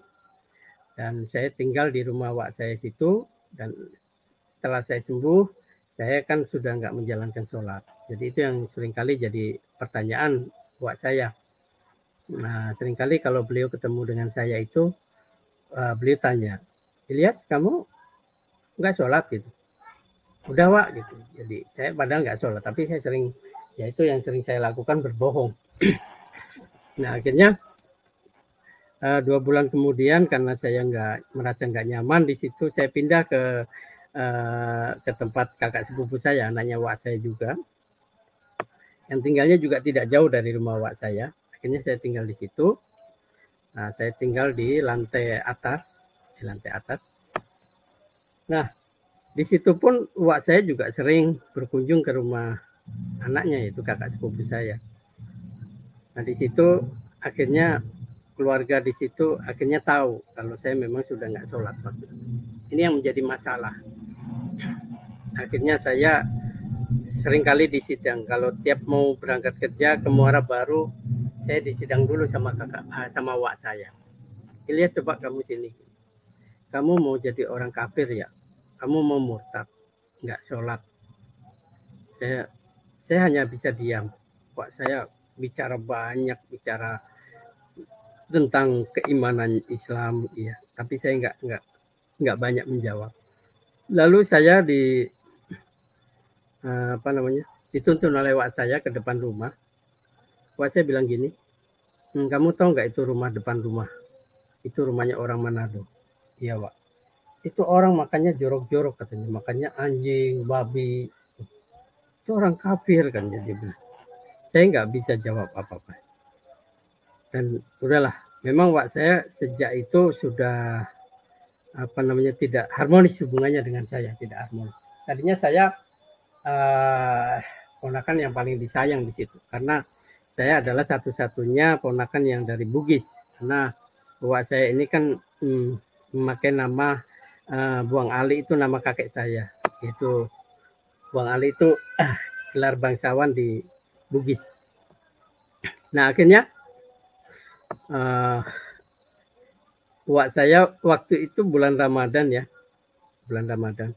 Dan saya tinggal di rumah wak saya situ, dan setelah saya sembuh, saya kan sudah nggak menjalankan sholat. Jadi itu yang seringkali jadi pertanyaan wak saya. Nah seringkali kalau beliau ketemu dengan saya itu, beliau tanya, Ilyas kamu nggak sholat gitu? Udah wak gitu. Jadi saya padahal nggak sholat, tapi saya sering, ya itu yang sering saya lakukan, berbohong. Nah akhirnya 2 bulan kemudian karena saya merasa nggak nyaman di situ, saya pindah ke tempat kakak sepupu saya, anaknya wak saya juga, yang tinggalnya juga tidak jauh dari rumah wak saya. Akhirnya saya tinggal di situ. Nah, saya tinggal di lantai atas. Nah, di situ pun wak saya juga sering berkunjung ke rumah anaknya, yaitu kakak sepupu saya. Nah, di situ akhirnya keluarga di situ akhirnya tahu kalau saya memang sudah nggak sholat. Ini yang menjadi masalah. Akhirnya saya seringkali disidang. Kalau tiap mau berangkat kerja ke Muara Baru, saya disidang dulu sama sama wak saya. Ilyas coba kamu sini. Kamu mau jadi orang kafir ya? Kamu mau murtad, nggak sholat. Saya hanya bisa diam. Wak saya bicara banyak, bicara tentang keimanan Islam, ya. Tapi saya nggak banyak menjawab. Lalu saya dituntun oleh wak saya ke depan rumah. Wak saya bilang gini, kamu tahu nggak itu rumah depan rumah? Itu rumahnya orang Manado. Iya wak. Itu orang makannya jorok-jorok katanya, makannya anjing, babi. Itu orang kafir kan jadi bilang. Saya nggak bisa jawab apa-apa. Dan udahlah, memang wak saya sejak itu sudah tidak harmonis hubungannya dengan saya, tidak harmonis. Tadinya saya ponakan yang paling disayang di situ, karena saya adalah satu-satunya ponakan yang dari Bugis. Karena wak saya ini kan memakai nama Buang Ali, itu nama kakek saya. Itu Buang Ali itu gelar bangsawan di Bugis. Nah akhirnya wak saya waktu itu bulan Ramadan ya, bulan Ramadan.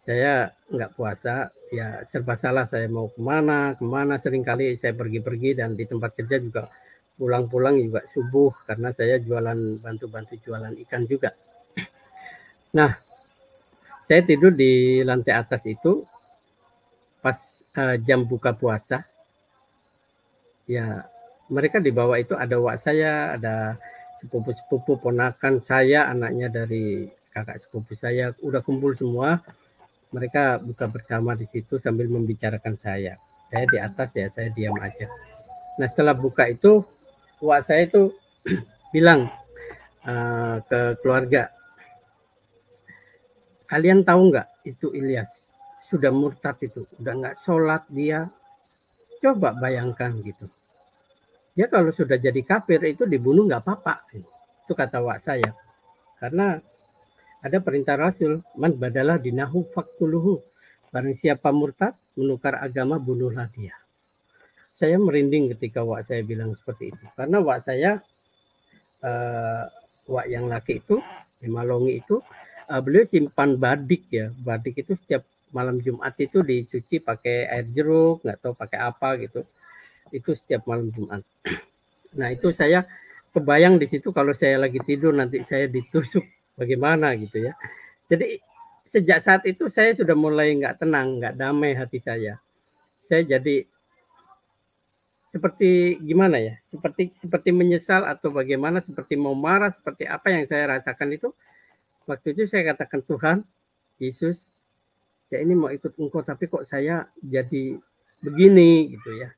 Saya nggak puasa, ya serba salah, saya mau kemana, seringkali saya pergi-pergi, dan di tempat kerja juga pulang-pulang juga subuh, karena saya bantu-bantu jualan ikan juga. Nah, saya tidur di lantai atas itu, pas jam buka puasa, ya mereka di bawah itu ada wak saya, ada sepupu-sepupu ponakan saya, anaknya dari kakak sepupu saya, udah kumpul semua. Mereka buka bersama di situ sambil membicarakan saya. Saya di atas ya, saya diam aja. Nah setelah buka itu, wak saya itu bilang ke keluarga, kalian tahu nggak itu Ilyas sudah murtad, itu udah nggak sholat dia. Coba bayangkan gitu. Ya kalau sudah jadi kafir itu dibunuh nggak apa-apa. Itu kata wak saya. Karena ada perintah Rasul, man badalah dinahu faktuluhu. Barang siapa murtad, menukar agama, bunuhlah dia. Saya merinding ketika wak saya bilang seperti itu. Karena wak saya, wak yang laki itu, Malongi itu, beliau simpan badik ya. Badik itu setiap malam Jumat itu dicuci pakai air jeruk, nggak tahu pakai apa gitu. Itu setiap malam Jumat. Nah itu saya kebayang di situ kalau saya lagi tidur nanti saya ditusuk bagaimana gitu ya. Jadi sejak saat itu saya sudah mulai nggak tenang, nggak damai hati saya. Saya jadi seperti gimana ya, seperti menyesal atau bagaimana, seperti mau marah, seperti apa yang saya rasakan itu. Waktu itu saya katakan, Tuhan Yesus, saya ini mau ikut Engkau, tapi kok saya jadi begini gitu ya.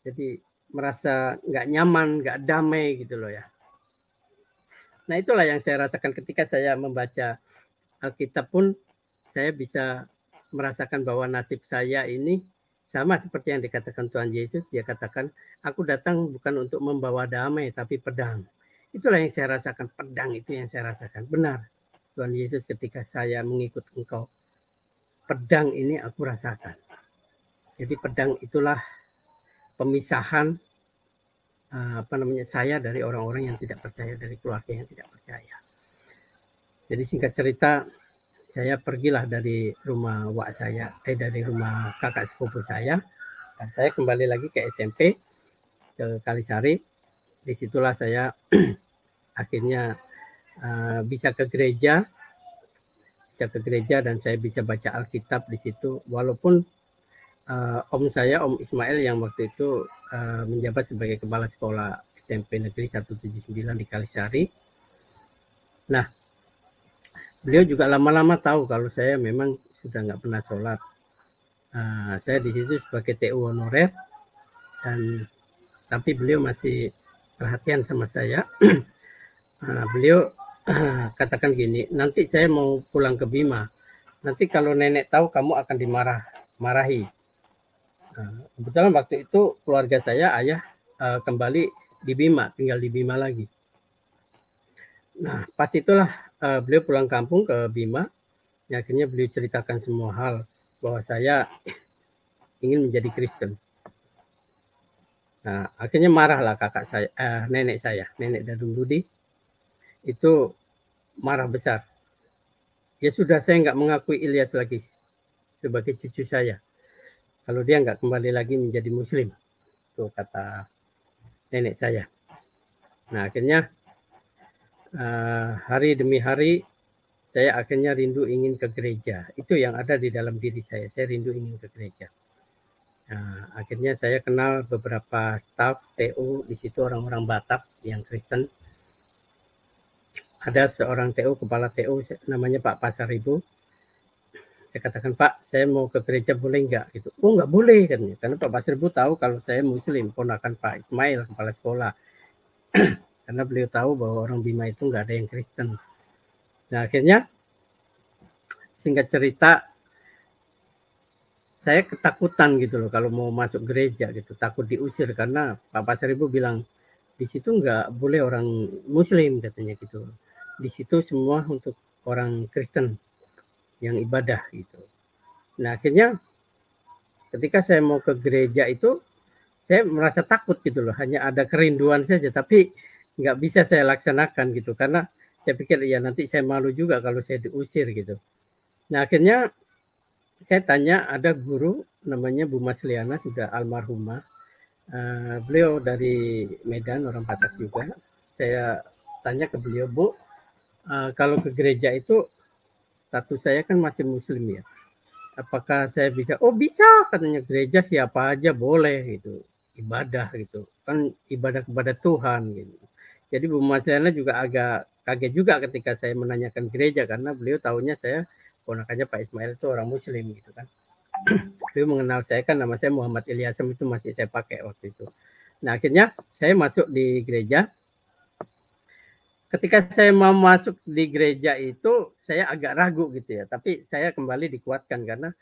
Jadi merasa nggak nyaman, nggak damai gitu loh ya. Nah itulah yang saya rasakan ketika saya membaca Alkitab pun, saya bisa merasakan bahwa nasib saya ini sama seperti yang dikatakan Tuhan Yesus. Dia katakan, aku datang bukan untuk membawa damai, tapi pedang. Itulah yang saya rasakan, pedang itu yang saya rasakan. Benar, Tuhan Yesus ketika saya mengikut engkau, pedang ini aku rasakan. Jadi pedang itulah pemisahan saya dari orang-orang yang tidak percaya, dari keluarga yang tidak percaya. Jadi singkat cerita, saya pergilah dari rumah wak saya, dari rumah kakak sepupu saya, dan saya kembali lagi ke SMP, ke Kalisari. Disitulah saya akhirnya bisa ke gereja, dan saya bisa baca Alkitab di situ. Walaupun om saya, Om Ismail, yang waktu itu menjabat sebagai kepala sekolah SMP Negeri 179 di Kalisari. Nah, beliau juga lama-lama tahu kalau saya memang sudah nggak pernah sholat. Saya di situ sebagai TU honorer, tapi beliau masih perhatian sama saya. Beliau katakan gini, nanti saya mau pulang ke Bima. Nanti kalau nenek tahu kamu akan dimarahi. Kebetulan waktu itu keluarga saya, ayah kembali di Bima, tinggal di Bima lagi. Nah, pas itulah beliau pulang kampung ke Bima. Akhirnya beliau ceritakan semua hal bahwa saya ingin menjadi Kristen. Nah, akhirnya marahlah kakak saya, nenek saya, nenek Dadung Budi, itu marah besar. Ya sudah, saya nggak mengakui Ilyas lagi sebagai cucu saya. Kalau dia nggak kembali lagi menjadi Muslim, itu kata nenek saya. Nah, akhirnya hari demi hari saya akhirnya rindu ingin ke gereja. Itu yang ada di dalam diri saya. Saya rindu ingin ke gereja. Nah, akhirnya saya kenal beberapa staf TU di situ, orang-orang Batak yang Kristen. Ada seorang TU, kepala TU namanya Pak Pasaribu. Saya katakan, Pak, saya mau ke gereja boleh nggak? Gitu. Oh, nggak boleh katanya. Karena Pak Pasaribu tahu kalau saya Muslim, ponakan Pak Ismail, kepala sekolah. Karena beliau tahu bahwa orang Bima itu nggak ada yang Kristen. Nah, akhirnya singkat cerita, saya ketakutan gitu loh kalau mau masuk gereja gitu, takut diusir karena Pak Pasaribu bilang di situ nggak boleh orang Muslim katanya gitu. Di situ semua untuk orang Kristen yang ibadah gitu. Nah, akhirnya ketika saya mau ke gereja itu saya merasa takut gitu loh, hanya ada kerinduan saja tapi nggak bisa saya laksanakan gitu karena saya pikir ya nanti saya malu juga kalau saya diusir gitu. Nah, akhirnya saya tanya, ada guru namanya Bu Masliana, sudah almarhumah. Beliau dari Medan, orang Batak juga. Saya tanya ke beliau, Bu, kalau ke gereja itu status saya kan masih Muslim ya. Apakah saya bisa? Oh bisa, katanya, gereja siapa aja boleh gitu, ibadah gitu. Kan ibadah kepada Tuhan gitu. Jadi Bu Masliana juga agak kaget juga ketika saya menanyakan gereja karena beliau tahunya saya ponakannya Pak Ismail itu orang Muslim gitu kan. Beliau mengenal saya kan, nama saya Muhammad Ilyasem, itu masih saya pakai waktu itu. Nah, akhirnya saya masuk di gereja. Ketika saya mau masuk di gereja itu saya agak ragu gitu ya, tapi saya kembali dikuatkan karena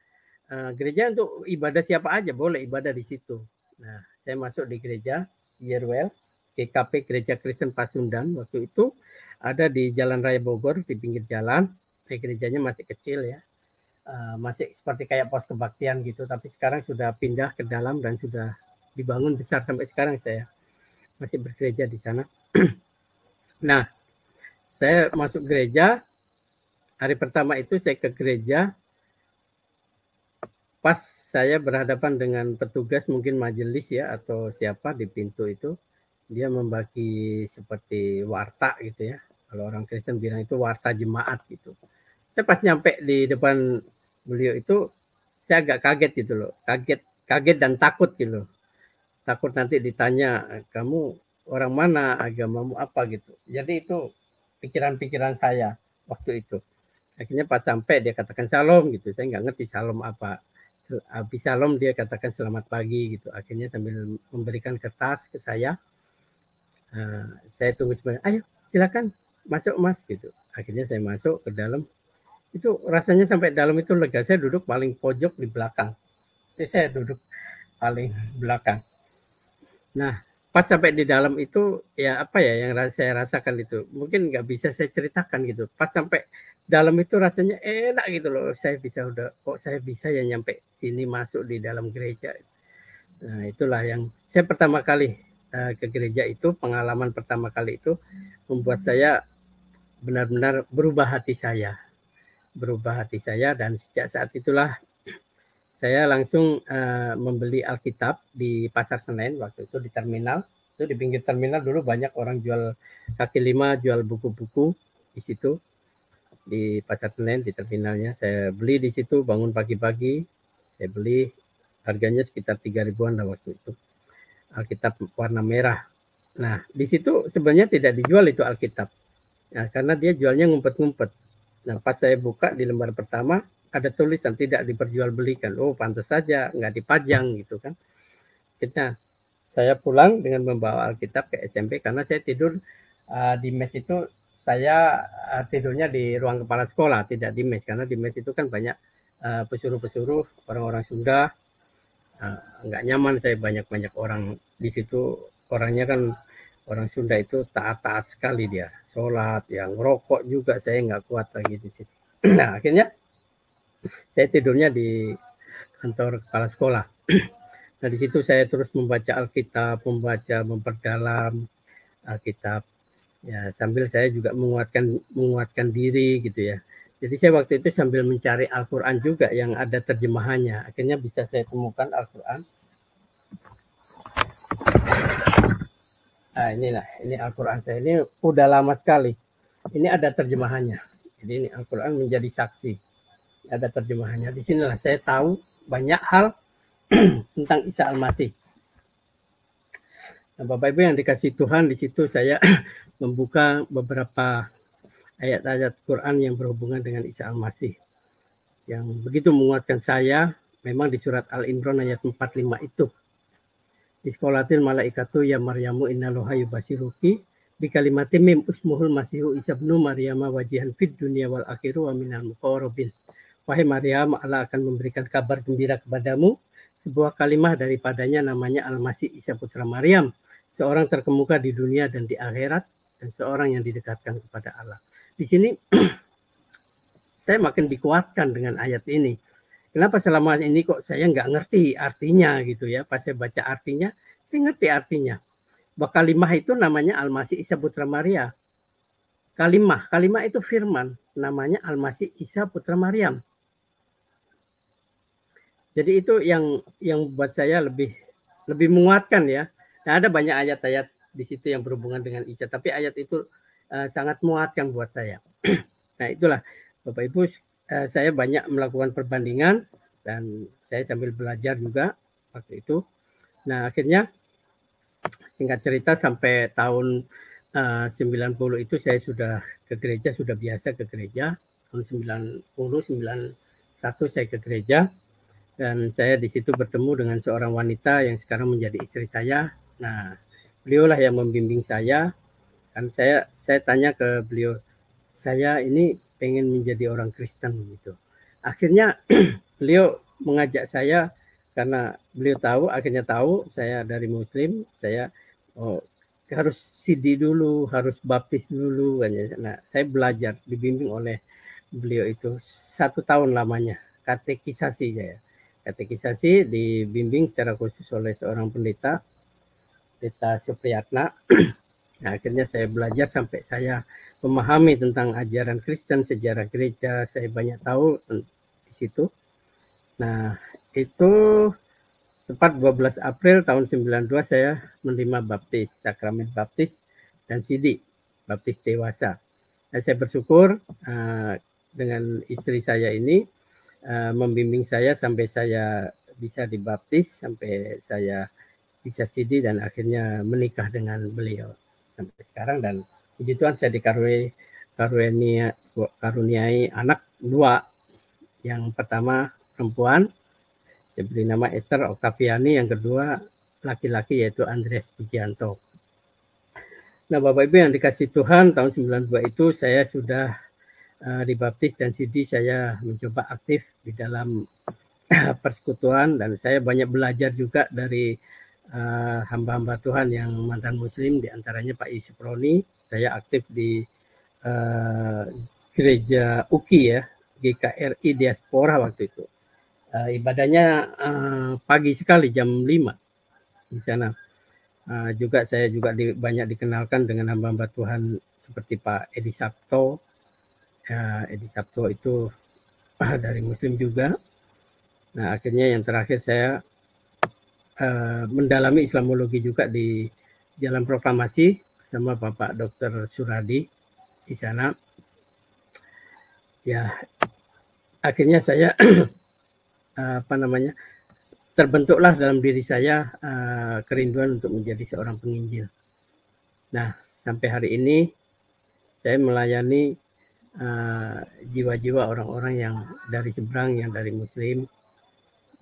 gereja untuk ibadah siapa aja boleh ibadah di situ. Nah, saya masuk di gereja Yeruel, GKP Gereja Kristen Pasundan. Waktu itu ada di Jalan Raya Bogor, di pinggir jalan. Gerejanya masih kecil ya, masih seperti kayak pos kebaktian gitu, tapi sekarang sudah pindah ke dalam dan sudah dibangun besar. Sampai sekarang saya masih bergereja di sana. Nah, saya masuk gereja, hari pertama itu saya ke gereja, pas saya berhadapan dengan petugas mungkin majelis ya atau siapa di pintu itu, dia membagi seperti warta gitu ya. Kalau orang Kristen bilang itu warta jemaat gitu. Saya pas nyampe di depan beliau itu, saya agak kaget gitu loh, kaget dan takut gitu. Takut nanti ditanya, kamu orang mana, agamamu apa gitu. Jadi itu pikiran-pikiran saya waktu itu. Akhirnya pas sampai dia katakan shalom gitu, saya nggak ngerti shalom apa. habis salam dia katakan selamat pagi gitu. Akhirnya sambil memberikan kertas ke saya tunggu sebentar, ayo silakan masuk mas gitu. Akhirnya saya masuk ke dalam, itu rasanya sampai dalam itu lega. Saya duduk paling pojok di belakang, saya duduk paling belakang. Nah pas sampai di dalam itu ya apa ya yang saya rasakan itu mungkin nggak bisa saya ceritakan gitu. Pas sampai dalam itu rasanya enak gitu loh, saya bisa ya nyampe sini masuk di dalam gereja. Nah itulah yang saya pertama kali ke gereja itu, pengalaman pertama kali itu membuat saya benar-benar berubah hati saya. Dan sejak saat itulah saya langsung membeli Alkitab di Pasar Senen waktu itu di terminal. Itu di pinggir terminal dulu banyak orang jual kaki lima, jual buku-buku di situ di Pasar Senen di terminalnya. Saya beli di situ, bangun pagi-pagi, saya beli, harganya sekitar 3 ribuan lah waktu itu. Alkitab warna merah. Nah, di situ sebenarnya tidak dijual itu Alkitab. Nah, karena dia jualnya ngumpet-ngumpet. Nah, pas saya buka di lembar pertama, ada tulisan tidak diperjualbelikan. Oh, pantas saja, nggak dipajang gitu kan. Kita, saya pulang dengan membawa Alkitab ke SMP karena saya tidur di mes itu, saya tidurnya di ruang kepala sekolah, tidak di mes. Karena di mes itu kan banyak pesuruh-pesuruh, orang-orang Sunda. Nggak nyaman saya, banyak orang di situ, orangnya kan orang Sunda itu taat sekali, dia sholat, yang rokok juga saya nggak kuat lagi di situ. Nah akhirnya saya tidurnya di kantor kepala sekolah. Nah di situ saya terus membaca Alkitab, memperdalam Alkitab ya, sambil saya juga menguatkan diri gitu ya. Jadi saya waktu itu sambil mencari Al-Quran juga yang ada terjemahannya. Akhirnya bisa saya temukan Al-Quran. Nah ini Al-Quran saya. Ini udah lama sekali. Ini ada terjemahannya. Jadi ini Al-Quran menjadi saksi. Ada terjemahannya. Di sinilah saya tahu banyak hal tentang Isa Al-Masih. Nah, Bapak Ibu yang dikasih Tuhan, di situ saya membuka beberapa ayat-ayat Quran yang berhubungan dengan Isa Al-Masih yang begitu menguatkan saya. Memang di surat Al-Imran ayat 45 itu, di sekolatil malaikatu ya Maryamu innallaha yubasyiruki bi kalimatin mim ismuhul masihu Isa ibnu Maryam wajihan fid dunya wal akhiru wa minal muqarrabin. Wahai Maryam, Allah akan memberikan kabar gembira kepadamu, sebuah kalimat daripadanya namanya Al-Masih Isa putra Maryam, seorang terkemuka di dunia dan di akhirat, dan seorang yang didekatkan kepada Allah. Di sini saya makin dikuatkan dengan ayat ini. Kenapa selama ini kok saya nggak ngerti artinya gitu ya. Pas saya baca artinya, saya ngerti artinya. Bahwa kalimah itu namanya Al-Masih Isa putra Maria. Kalimah itu firman, namanya Al-Masih Isa putra Maryam. Jadi itu yang buat saya lebih menguatkan ya. Nah, ada banyak ayat-ayat di situ yang berhubungan dengan Isa, tapi ayat itu sangat menguatkan buat saya. Nah itulah Bapak Ibu, saya banyak melakukan perbandingan dan saya sambil belajar juga waktu itu. Nah akhirnya singkat cerita sampai tahun 90 itu saya sudah ke gereja, sudah biasa ke gereja. Tahun 91 saya ke gereja dan saya di situ bertemu dengan seorang wanita yang sekarang menjadi istri saya. Nah beliaulah yang membimbing saya. Kan saya tanya ke beliau, saya ini pengen menjadi orang Kristen gitu. Akhirnya beliau mengajak saya karena beliau akhirnya tahu saya dari Muslim, saya harus CD dulu, harus baptis dulu. Nah, saya belajar, dibimbing oleh beliau itu 1 tahun lamanya, katekisasi saya. Katekisasi dibimbing secara khusus oleh seorang pendeta Supriyatna. Nah, akhirnya saya belajar sampai saya memahami tentang ajaran Kristen, sejarah gereja, saya banyak tahu di situ. Nah, itu tepat 12 April tahun 92 saya menerima baptis, sakramen baptis dan CD, baptis dewasa. Nah, saya bersyukur dengan istri saya ini membimbing saya sampai saya bisa dibaptis, sampai saya bisa CD dan akhirnya menikah dengan beliau sampai sekarang. Dan puji Tuhan saya dikaruniai anak 2. Yang pertama perempuan, Saya beri nama Esther Octaviani, yang kedua laki-laki yaitu Andreas Pujianto. Nah, Bapak Ibu yang dikasih Tuhan, tahun 92 itu saya sudah dibaptis, dan saya mencoba aktif di dalam persekutuan, dan saya banyak belajar juga dari hamba-hamba Tuhan yang mantan Muslim, diantaranya Pak Yusuf Roni. Saya aktif di gereja UKI ya, GKRI Diaspora waktu itu. Ibadahnya pagi sekali jam 5 di sana. Juga saya juga banyak dikenalkan dengan hamba-hamba Tuhan seperti Pak Edi Sabto. Edi Sabto itu dari Muslim juga. Nah, akhirnya yang terakhir saya mendalami Islamologi juga di Jalan Proklamasi sama Bapak Dr. Suradi di sana. Ya, akhirnya saya terbentuklah dalam diri saya kerinduan untuk menjadi seorang penginjil. Nah, sampai hari ini saya melayani jiwa-jiwa orang-orang yang dari seberang, yang dari Muslim.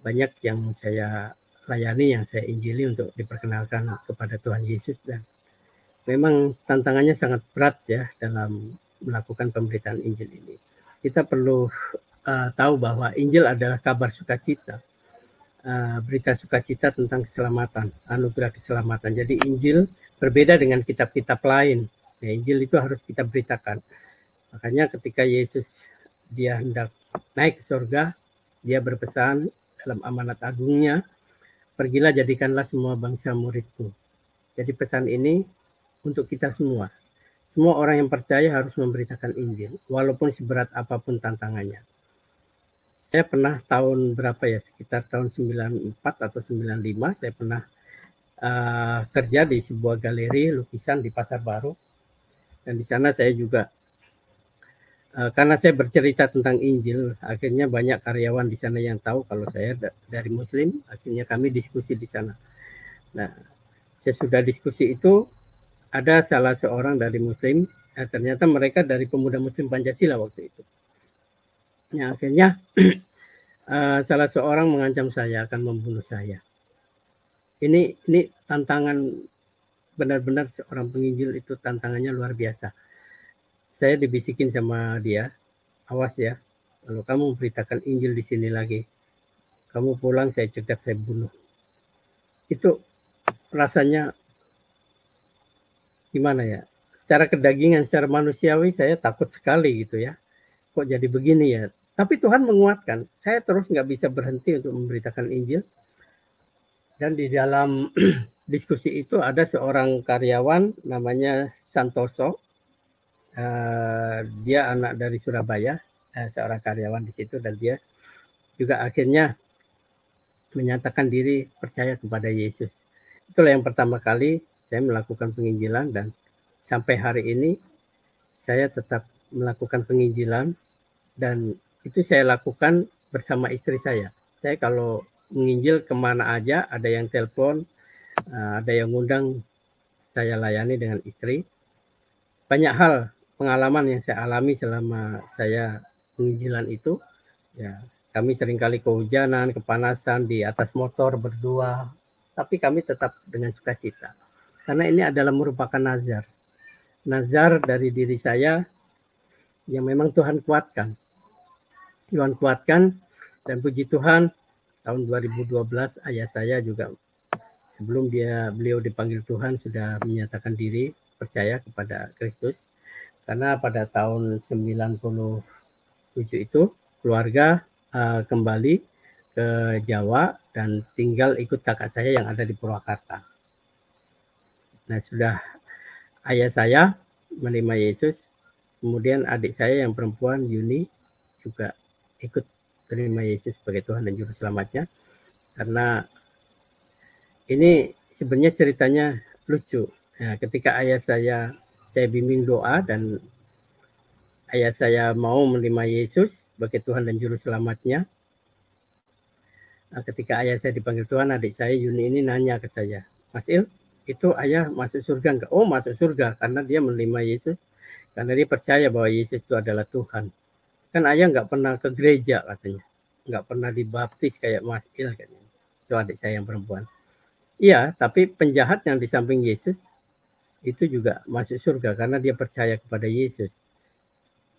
Banyak yang saya layani, yang saya injili untuk diperkenalkan kepada Tuhan Yesus. Dan memang tantangannya sangat berat ya dalam melakukan pemberitaan Injil ini. Kita perlu tahu bahwa Injil adalah kabar sukacita. Berita sukacita tentang keselamatan, anugerah keselamatan. Jadi Injil berbeda dengan kitab-kitab lain. Ya, Injil itu harus kita beritakan. Makanya ketika Yesus dia hendak naik ke surga, dia berpesan dalam amanat agungnya, pergilah jadikanlah semua bangsa muridku. Jadi pesan ini untuk kita semua. Semua orang yang percaya harus memberitakan Injil, walaupun seberat apapun tantangannya. Saya pernah tahun berapa ya, sekitar tahun 94 atau 95, saya pernah kerja di sebuah galeri lukisan di Pasar Baru. Dan di sana saya juga, karena saya bercerita tentang Injil, akhirnya banyak karyawan di sana yang tahu kalau saya dari Muslim. Akhirnya kami diskusi di sana. Nah, saya sudah diskusi itu, ada salah seorang dari Muslim, ternyata mereka dari Pemuda Muslim Pancasila waktu itu. Nah, akhirnya salah seorang mengancam saya akan membunuh saya. Ini tantangan, benar-benar seorang penginjil itu tantangannya luar biasa. Saya dibisikin sama dia, awas ya, kalau kamu memberitakan Injil di sini lagi, kamu pulang saya cegat, saya bunuh. Itu rasanya gimana ya? Secara kedagingan, secara manusiawi saya takut sekali gitu ya. Kok jadi begini ya? Tapi Tuhan menguatkan. Saya terus nggak bisa berhenti untuk memberitakan Injil. Dan di dalam diskusi itu ada seorang karyawan namanya Santoso. Dia anak dari Surabaya, seorang karyawan di situ, dan dia juga akhirnya menyatakan diri percaya kepada Yesus. Itulah yang pertama kali saya melakukan penginjilan, dan sampai hari ini saya tetap melakukan penginjilan, dan itu saya lakukan bersama istri saya. Saya kalau menginjil kemana aja, ada yang telepon, ada yang ngundang, saya layani dengan istri. Banyak hal pengalaman yang saya alami selama saya penginjilan itu. Ya, kami seringkali kehujanan, kepanasan di atas motor berdua, tapi kami tetap dengan sukacita. Karena ini adalah merupakan nazar. Nazar dari diri saya yang memang Tuhan kuatkan. Tuhan kuatkan, dan puji Tuhan tahun 2012 ayah saya juga sebelum beliau dipanggil Tuhan sudah menyatakan diri percaya kepada Kristus. Karena pada tahun 97 itu keluarga kembali ke Jawa dan tinggal ikut kakak saya yang ada di Purwakarta. Nah, sudah ayah saya menerima Yesus, kemudian adik saya yang perempuan Yuni juga ikut terima Yesus sebagai Tuhan dan Juru Selamatnya. Karena ini sebenarnya ceritanya lucu. Nah, ketika ayah saya bimbing doa dan ayah saya mau menerima Yesus sebagai Tuhan dan Juru Selamatnya. Nah, ketika ayah saya dipanggil Tuhan, adik saya Yuni ini nanya ke saya, Mas Il, itu ayah masuk surga enggak? Oh, masuk surga karena dia menerima Yesus, karena dia percaya bahwa Yesus itu adalah Tuhan. Kan ayah nggak pernah ke gereja katanya. nggak pernah dibaptis kayak Mas Il katanya. Itu adik saya yang perempuan. Iya, tapi penjahat yang di samping Yesus itu juga masuk surga karena dia percaya kepada Yesus.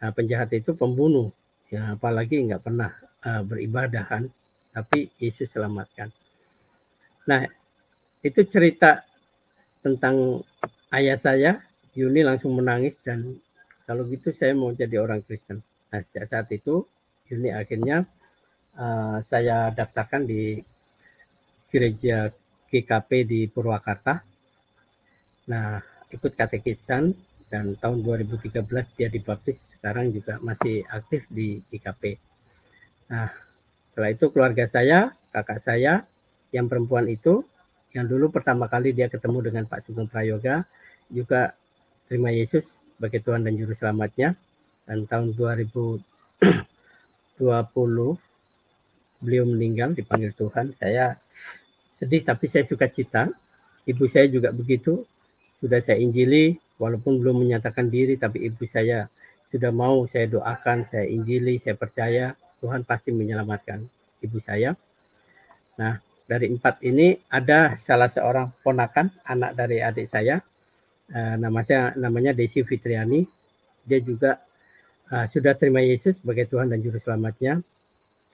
Nah, penjahat itu pembunuh, ya apalagi nggak pernah beribadah kan, tapi Yesus selamatkan. Nah, itu cerita tentang ayah saya. Yuni langsung menangis dan kalau gitu saya mau jadi orang Kristen. Nah, sejak saat itu Yuni akhirnya saya daftarkan di gereja GKP di Purwakarta. Nah, ikut katekisan dan tahun 2013 dia dibaptis, sekarang juga masih aktif di GKP. Nah, setelah itu keluarga saya, kakak saya yang perempuan itu, yang dulu pertama kali dia ketemu dengan Pak Sugeng Prayoga, juga terima Yesus sebagai Tuhan dan Juru Selamatnya. Dan tahun 2020 beliau meninggal, dipanggil Tuhan. Saya sedih tapi saya sukacita. Ibu saya juga begitu. Sudah saya injili, walaupun belum menyatakan diri, tapi ibu saya sudah mau saya doakan, saya injili, saya percaya Tuhan pasti menyelamatkan ibu saya. Nah, dari 4 ini ada salah seorang ponakan, anak dari adik saya, namanya Desi Fitriani. Dia juga sudah terima Yesus sebagai Tuhan dan Juru Selamatnya.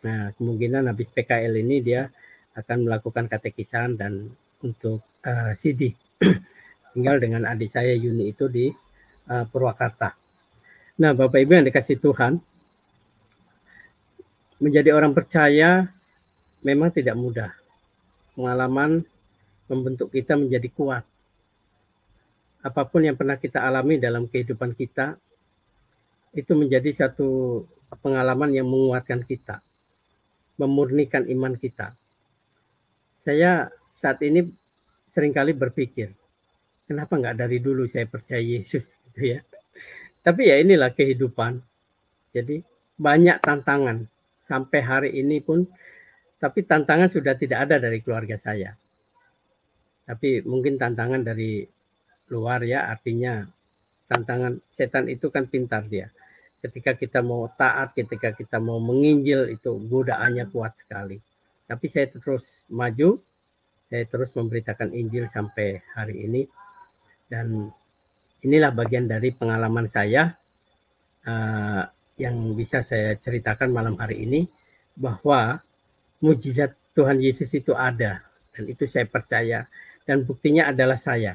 Nah, kemungkinan habis PKL ini dia akan melakukan katekisan dan untuk CD. Tinggal dengan adik saya Yuni itu di Purwakarta. Nah, Bapak Ibu yang dikasih Tuhan, menjadi orang percaya memang tidak mudah. Pengalaman membentuk kita menjadi kuat. Apapun yang pernah kita alami dalam kehidupan kita, itu menjadi satu pengalaman yang menguatkan kita, memurnikan iman kita. Saya saat ini seringkali berpikir, kenapa nggak dari dulu saya percaya Yesus gitu ya. Tapi ya inilah kehidupan. Jadi banyak tantangan sampai hari ini pun, tapi tantangan sudah tidak ada dari keluarga saya. Tapi mungkin tantangan dari luar ya, artinya tantangan setan itu kan pintar dia. Ketika kita mau taat, ketika kita mau menginjil, itu godaannya kuat sekali. Tapi saya terus maju, saya terus memberitakan Injil sampai hari ini. Dan inilah bagian dari pengalaman saya yang bisa saya ceritakan malam hari ini, bahwa mujizat Tuhan Yesus itu ada. Dan itu saya percaya. Dan buktinya adalah saya.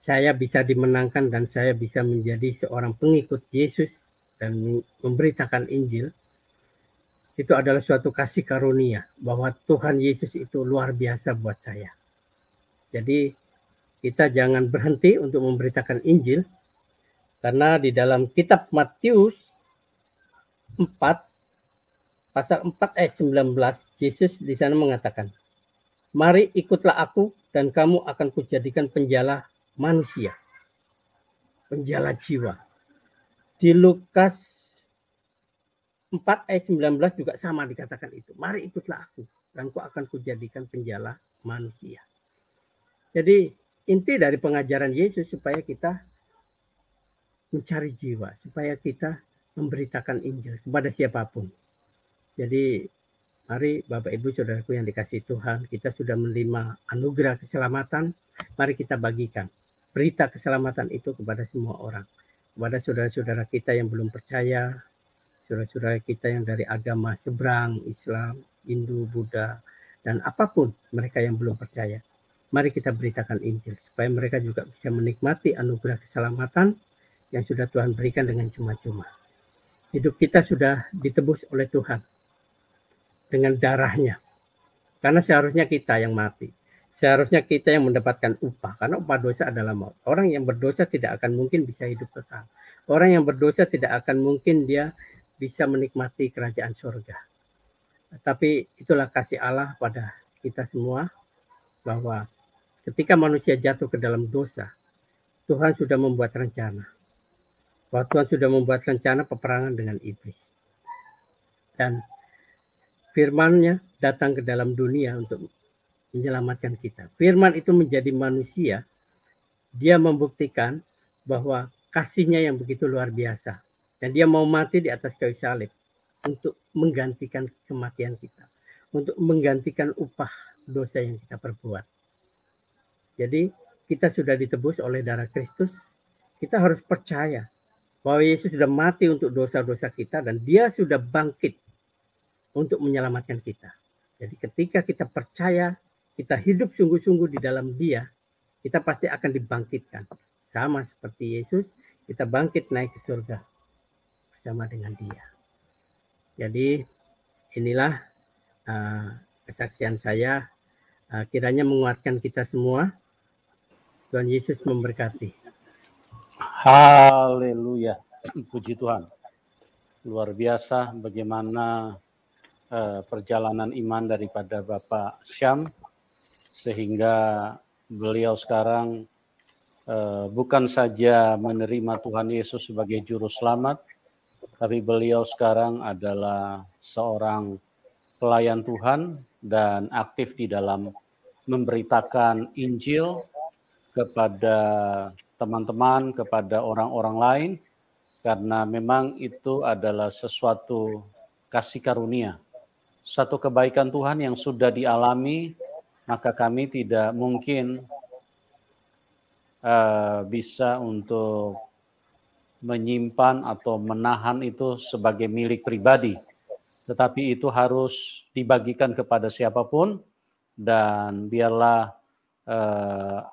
Saya bisa dimenangkan dan saya bisa menjadi seorang pengikut Yesus dan memberitakan Injil. Itu adalah suatu kasih karunia bahwa Tuhan Yesus itu luar biasa buat saya. Jadi kita jangan berhenti untuk memberitakan Injil, karena di dalam kitab Matius 4 pasal 4 ayat 19 Yesus di sana mengatakan, "Mari ikutlah aku dan kamu akan kujadikan penjala manusia." Penjala jiwa. Di Lukas 4 ayat 19 juga sama dikatakan itu. Mari ikutlah aku dan aku akan kujadikan penjala manusia. Jadi inti dari pengajaran Yesus supaya kita mencari jiwa, supaya kita memberitakan Injil kepada siapapun. Jadi mari Bapak Ibu Saudaraku yang dikasihi Tuhan, kita sudah menerima anugerah keselamatan, mari kita bagikan berita keselamatan itu kepada semua orang. Kepada saudara-saudara kita yang belum percaya, saudara-saudara kita yang dari agama seberang, Islam, Hindu, Buddha, dan apapun mereka yang belum percaya. Mari kita beritakan Injil, supaya mereka juga bisa menikmati anugerah keselamatan yang sudah Tuhan berikan dengan cuma-cuma. Hidup kita sudah ditebus oleh Tuhan dengan darahnya. Karena seharusnya kita yang mati. Seharusnya kita yang mendapatkan upah. Karena upah dosa adalah maut. Orang yang berdosa tidak akan mungkin bisa hidup kekal. Orang yang berdosa tidak akan mungkin dia bisa menikmati kerajaan surga. Tapi itulah kasih Allah pada kita semua, bahwa ketika manusia jatuh ke dalam dosa, Tuhan sudah membuat rencana. Bahwa Tuhan sudah membuat rencana peperangan dengan iblis. Dan firman-Nya datang ke dalam dunia untuk menyelamatkan kita. Firman itu menjadi manusia. Dia membuktikan bahwa kasih-Nya yang begitu luar biasa. Dan dia mau mati di atas kayu salib. untuk menggantikan kematian kita, untuk menggantikan upah dosa yang kita perbuat. Jadi kita sudah ditebus oleh darah Kristus, kita harus percaya bahwa Yesus sudah mati untuk dosa-dosa kita dan dia sudah bangkit untuk menyelamatkan kita. Jadi ketika kita percaya, kita hidup sungguh-sungguh di dalam dia, kita pasti akan dibangkitkan. Sama seperti Yesus, kita bangkit naik ke surga bersama dengan dia. Jadi inilah kesaksian saya, kiranya menguatkan kita semua. Tuhan Yesus memberkati. Haleluya. Puji Tuhan. Luar biasa bagaimana perjalanan iman daripada Bapak Syam, sehingga beliau sekarang bukan saja menerima Tuhan Yesus sebagai juru selamat, tapi beliau sekarang adalah seorang pelayan Tuhan dan aktif di dalam memberitakan Injil kepada teman-teman, kepada orang-orang lain, karena memang itu adalah sesuatu kasih karunia, satu kebaikan Tuhan yang sudah dialami, maka kami tidak mungkin bisa untuk menyimpan atau menahan itu sebagai milik pribadi, tetapi itu harus dibagikan kepada siapapun, dan biarlah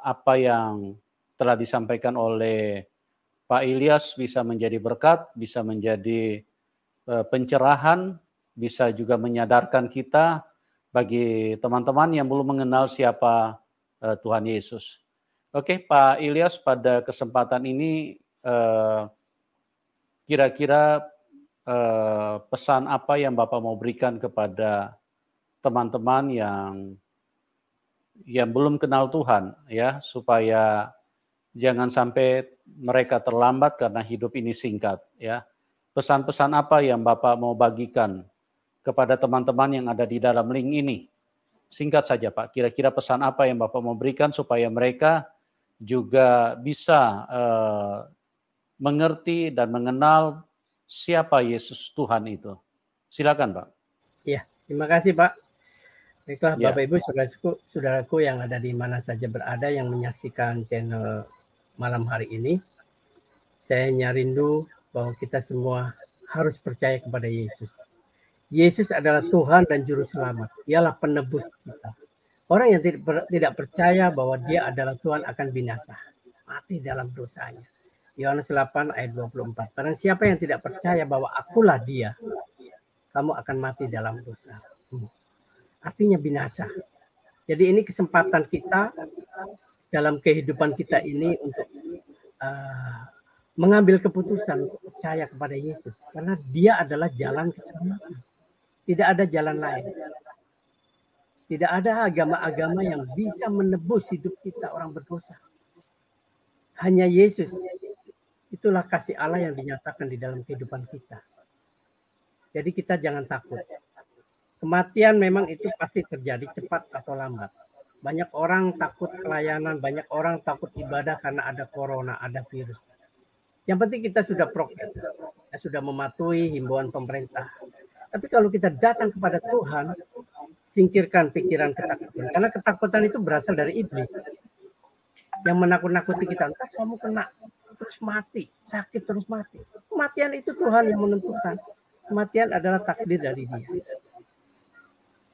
apa yang telah disampaikan oleh Pak Ilyas bisa menjadi berkat, bisa menjadi pencerahan, bisa juga menyadarkan kita bagi teman-teman yang belum mengenal siapa Tuhan Yesus. Oke, Pak Ilyas, pada kesempatan ini kira-kira pesan apa yang Bapak mau berikan kepada teman-teman yang belum kenal Tuhan, ya, supaya jangan sampai mereka terlambat karena hidup ini singkat, ya. Pesan-pesan apa yang Bapak mau bagikan kepada teman-teman yang ada di dalam link ini? Singkat saja, Pak. Kira-kira pesan apa yang Bapak mau berikan supaya mereka juga bisa mengerti dan mengenal siapa Yesus Tuhan itu. Silakan, Pak. Ya, terima kasih, Pak. Baiklah, Ya. Bapak Ibu, saudaraku yang ada di mana saja berada yang menyaksikan channel malam hari ini. Saya rindu bahwa kita semua harus percaya kepada Yesus. Yesus adalah Tuhan dan Juru Selamat. Dialah penebus kita. Orang yang tidak percaya bahwa dia adalah Tuhan akan binasa. Mati dalam dosanya. Yohanes 8 ayat 24. Barang siapa yang tidak percaya bahwa akulah dia, kamu akan mati dalam dosa. Artinya binasa. Jadi ini kesempatan kita dalam kehidupan kita ini untuk mengambil keputusan untuk percaya kepada Yesus. Karena dia adalah jalan keselamatan. Tidak ada jalan lain. Tidak ada agama-agama yang bisa menebus hidup kita orang berdosa. Hanya Yesus. Itulah kasih Allah yang dinyatakan di dalam kehidupan kita. Jadi kita jangan takut. Kematian memang itu pasti terjadi cepat atau lambat. Banyak orang takut pelayanan, banyak orang takut ibadah karena ada corona, ada virus. Yang penting kita sudah prokes, kita sudah mematuhi himbauan pemerintah. Tapi kalau kita datang kepada Tuhan, singkirkan pikiran ketakutan. Karena ketakutan itu berasal dari iblis. Yang menakut-nakuti kita, entah kamu kena terus mati, sakit terus mati. Kematian itu Tuhan yang menentukan. Kematian adalah takdir dari Dia.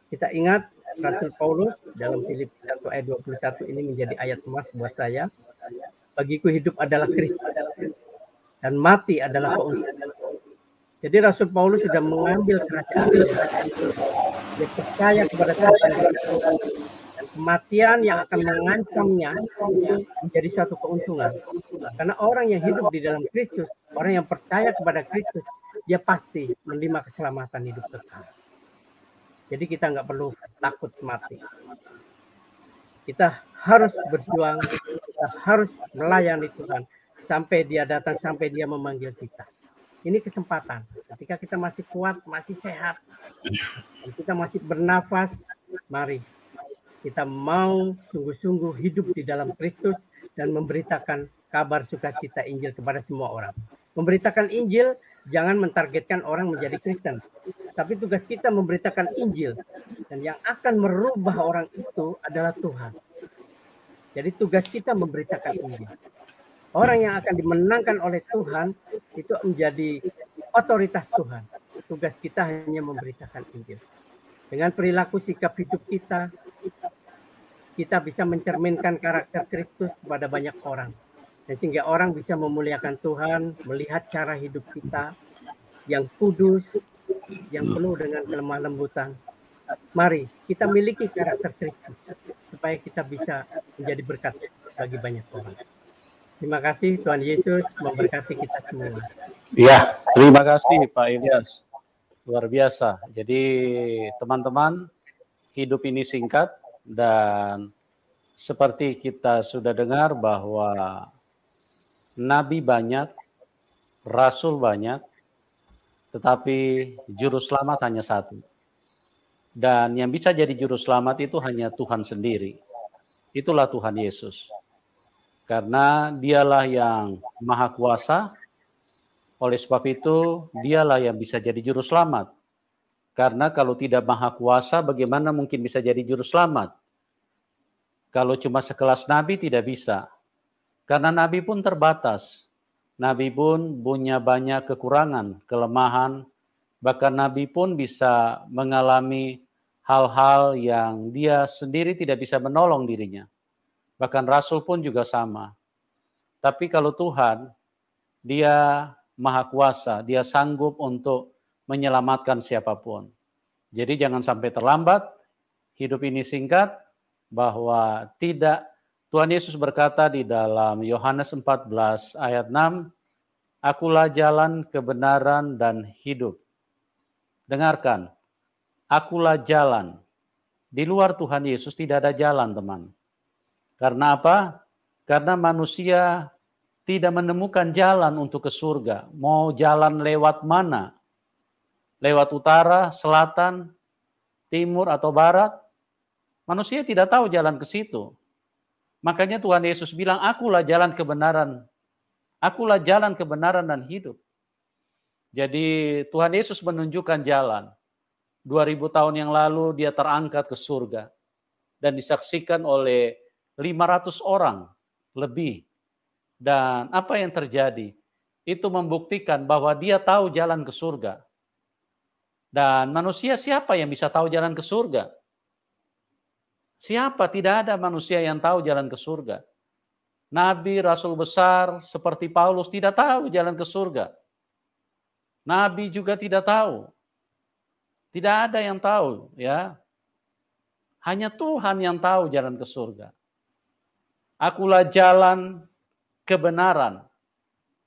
Kita ingat Rasul Paulus dalam Filipi 1 ayat 21 ini menjadi ayat emas buat saya. Bagiku hidup adalah Kristus dan mati adalah keuntungan. Jadi Rasul Paulus sudah mengambil kerajaan dia percaya kepada Tuhan dan kematian yang akan mengancamnya menjadi suatu keuntungan. Karena orang yang hidup di dalam Kristus, orang yang percaya kepada Kristus, dia pasti menerima keselamatan hidup kekal. Jadi kita nggak perlu takut mati. Kita harus berjuang, kita harus melayani Tuhan sampai Dia datang, sampai Dia memanggil kita. Ini kesempatan. Ketika kita masih kuat, masih sehat, dan kita masih bernafas, mari kita mau sungguh-sungguh hidup di dalam Kristus dan memberitakan kabar sukacita Injil kepada semua orang. Memberitakan Injil jangan mentargetkan orang menjadi Kristen. Tapi tugas kita memberitakan Injil. Dan yang akan merubah orang itu adalah Tuhan. Jadi tugas kita memberitakan Injil. Orang yang akan dimenangkan oleh Tuhan itu menjadi otoritas Tuhan. Tugas kita hanya memberitakan Injil. Dengan perilaku sikap hidup kita bisa mencerminkan karakter Kristus kepada banyak orang. Dan sehingga orang bisa memuliakan Tuhan, melihat cara hidup kita yang kudus, yang penuh dengan kelemah lembutan. Mari kita miliki karakter Kristus supaya kita bisa menjadi berkat bagi banyak orang. Terima kasih, Tuhan Yesus memberkati kita semua. Ya, terima kasih Pak Ilyas. Luar biasa. Jadi teman-teman, hidup ini singkat dan seperti kita sudah dengar bahwa nabi banyak, rasul banyak, tetapi juru selamat hanya satu. Dan yang bisa jadi juru selamat itu hanya Tuhan sendiri. Itulah Tuhan Yesus. Karena dialah yang maha kuasa, oleh sebab itu dialah yang bisa jadi juru selamat. Karena kalau tidak maha kuasa, bagaimana mungkin bisa jadi juru selamat? Kalau cuma sekelas nabi tidak bisa. Karena nabi pun terbatas. Nabi pun punya banyak kekurangan, kelemahan. Bahkan nabi pun bisa mengalami hal-hal yang dia sendiri tidak bisa menolong dirinya. Bahkan rasul pun juga sama. Tapi kalau Tuhan, dia maha kuasa, dia sanggup untuk menyelamatkan siapapun. Jadi jangan sampai terlambat, hidup ini singkat, bahwa tidak, Tuhan Yesus berkata di dalam Yohanes 14 ayat 6, Akulah jalan, kebenaran, dan hidup. Dengarkan, akulah jalan. Di luar Tuhan Yesus tidak ada jalan, teman. Karena apa? Karena manusia tidak menemukan jalan untuk ke surga. Mau jalan lewat mana? Lewat utara, selatan, timur, atau barat? Manusia tidak tahu jalan ke situ. Makanya Tuhan Yesus bilang, akulah jalan kebenaran. Akulah jalan kebenaran dan hidup. Jadi Tuhan Yesus menunjukkan jalan. 2000 tahun yang lalu dia terangkat ke surga. Dan disaksikan oleh 500 orang lebih. Dan apa yang terjadi? Itu membuktikan bahwa dia tahu jalan ke surga. Dan manusia siapa yang bisa tahu jalan ke surga? Siapa? Tidak ada manusia yang tahu jalan ke surga. Nabi, rasul besar seperti Paulus tidak tahu jalan ke surga. Nabi juga tidak tahu. Tidak ada yang tahu, ya. Hanya Tuhan yang tahu jalan ke surga. Akulah jalan kebenaran.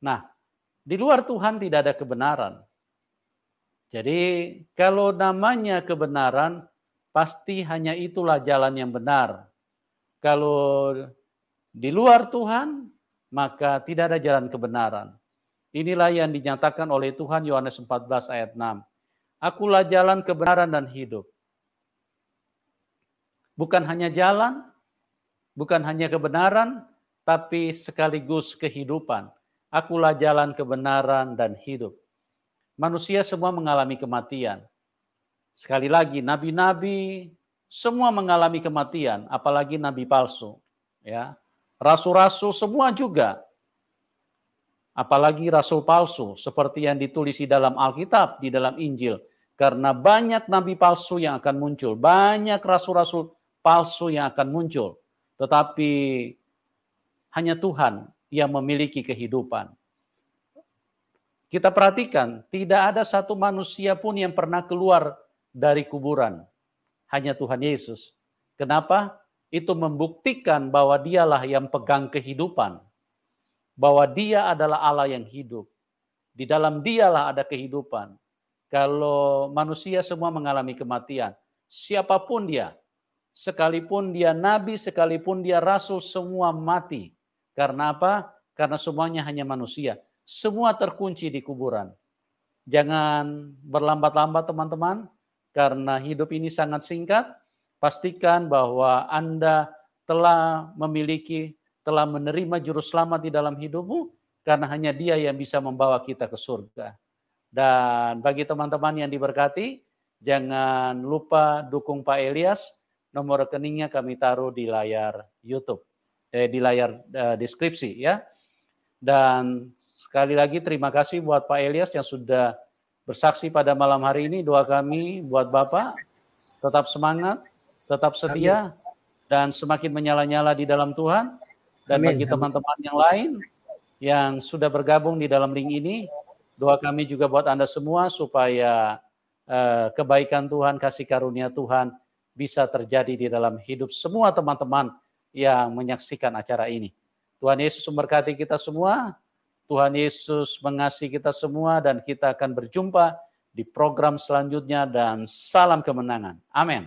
Nah, di luar Tuhan tidak ada kebenaran. Jadi kalau namanya kebenaran, pasti hanya itulah jalan yang benar. Kalau di luar Tuhan, maka tidak ada jalan kebenaran. Inilah yang dinyatakan oleh Tuhan Yohanes 14 ayat 6. Akulah jalan kebenaran dan hidup. Bukan hanya jalan, bukan hanya kebenaran, tapi sekaligus kehidupan. Akulah jalan kebenaran dan hidup. Manusia semua mengalami kematian. Sekali lagi, nabi-nabi semua mengalami kematian, apalagi nabi palsu. Ya, rasul-rasul semua juga. Apalagi rasul palsu, seperti yang ditulis di dalam Alkitab, di dalam Injil. Karena banyak nabi palsu yang akan muncul, banyak rasul-rasul palsu yang akan muncul. Tetapi hanya Tuhan yang memiliki kehidupan. Kita perhatikan, tidak ada satu manusia pun yang pernah keluar dari kuburan. Hanya Tuhan Yesus. Kenapa? Itu membuktikan bahwa dialah yang pegang kehidupan. Bahwa dia adalah Allah yang hidup. Di dalam dialah ada kehidupan. Kalau manusia semua mengalami kematian, siapapun dia, sekalipun dia nabi, sekalipun dia rasul, semua mati. Karena apa? Karena semuanya hanya manusia. Semua terkunci di kuburan. Jangan berlambat-lambat teman-teman, karena hidup ini sangat singkat. Pastikan bahwa Anda telah menerima juru selamat di dalam hidupmu, karena hanya Dia yang bisa membawa kita ke surga. Dan bagi teman-teman yang diberkati, jangan lupa dukung Pak Elias. Nomor rekeningnya kami taruh di layar YouTube, di layar deskripsi ya. Dan sekali lagi terima kasih buat Pak Elias yang sudah bersaksi pada malam hari ini. Doa kami buat Bapak tetap semangat, tetap setia, dan semakin menyala-nyala di dalam Tuhan. Dan bagi teman-teman yang lain yang sudah bergabung di dalam link ini, doa kami juga buat Anda semua supaya kebaikan Tuhan, kasih karunia Tuhan bisa terjadi di dalam hidup semua teman-teman yang menyaksikan acara ini. Tuhan Yesus memberkati kita semua, Tuhan Yesus mengasihi kita semua, dan kita akan berjumpa di program selanjutnya, dan salam kemenangan. Amin.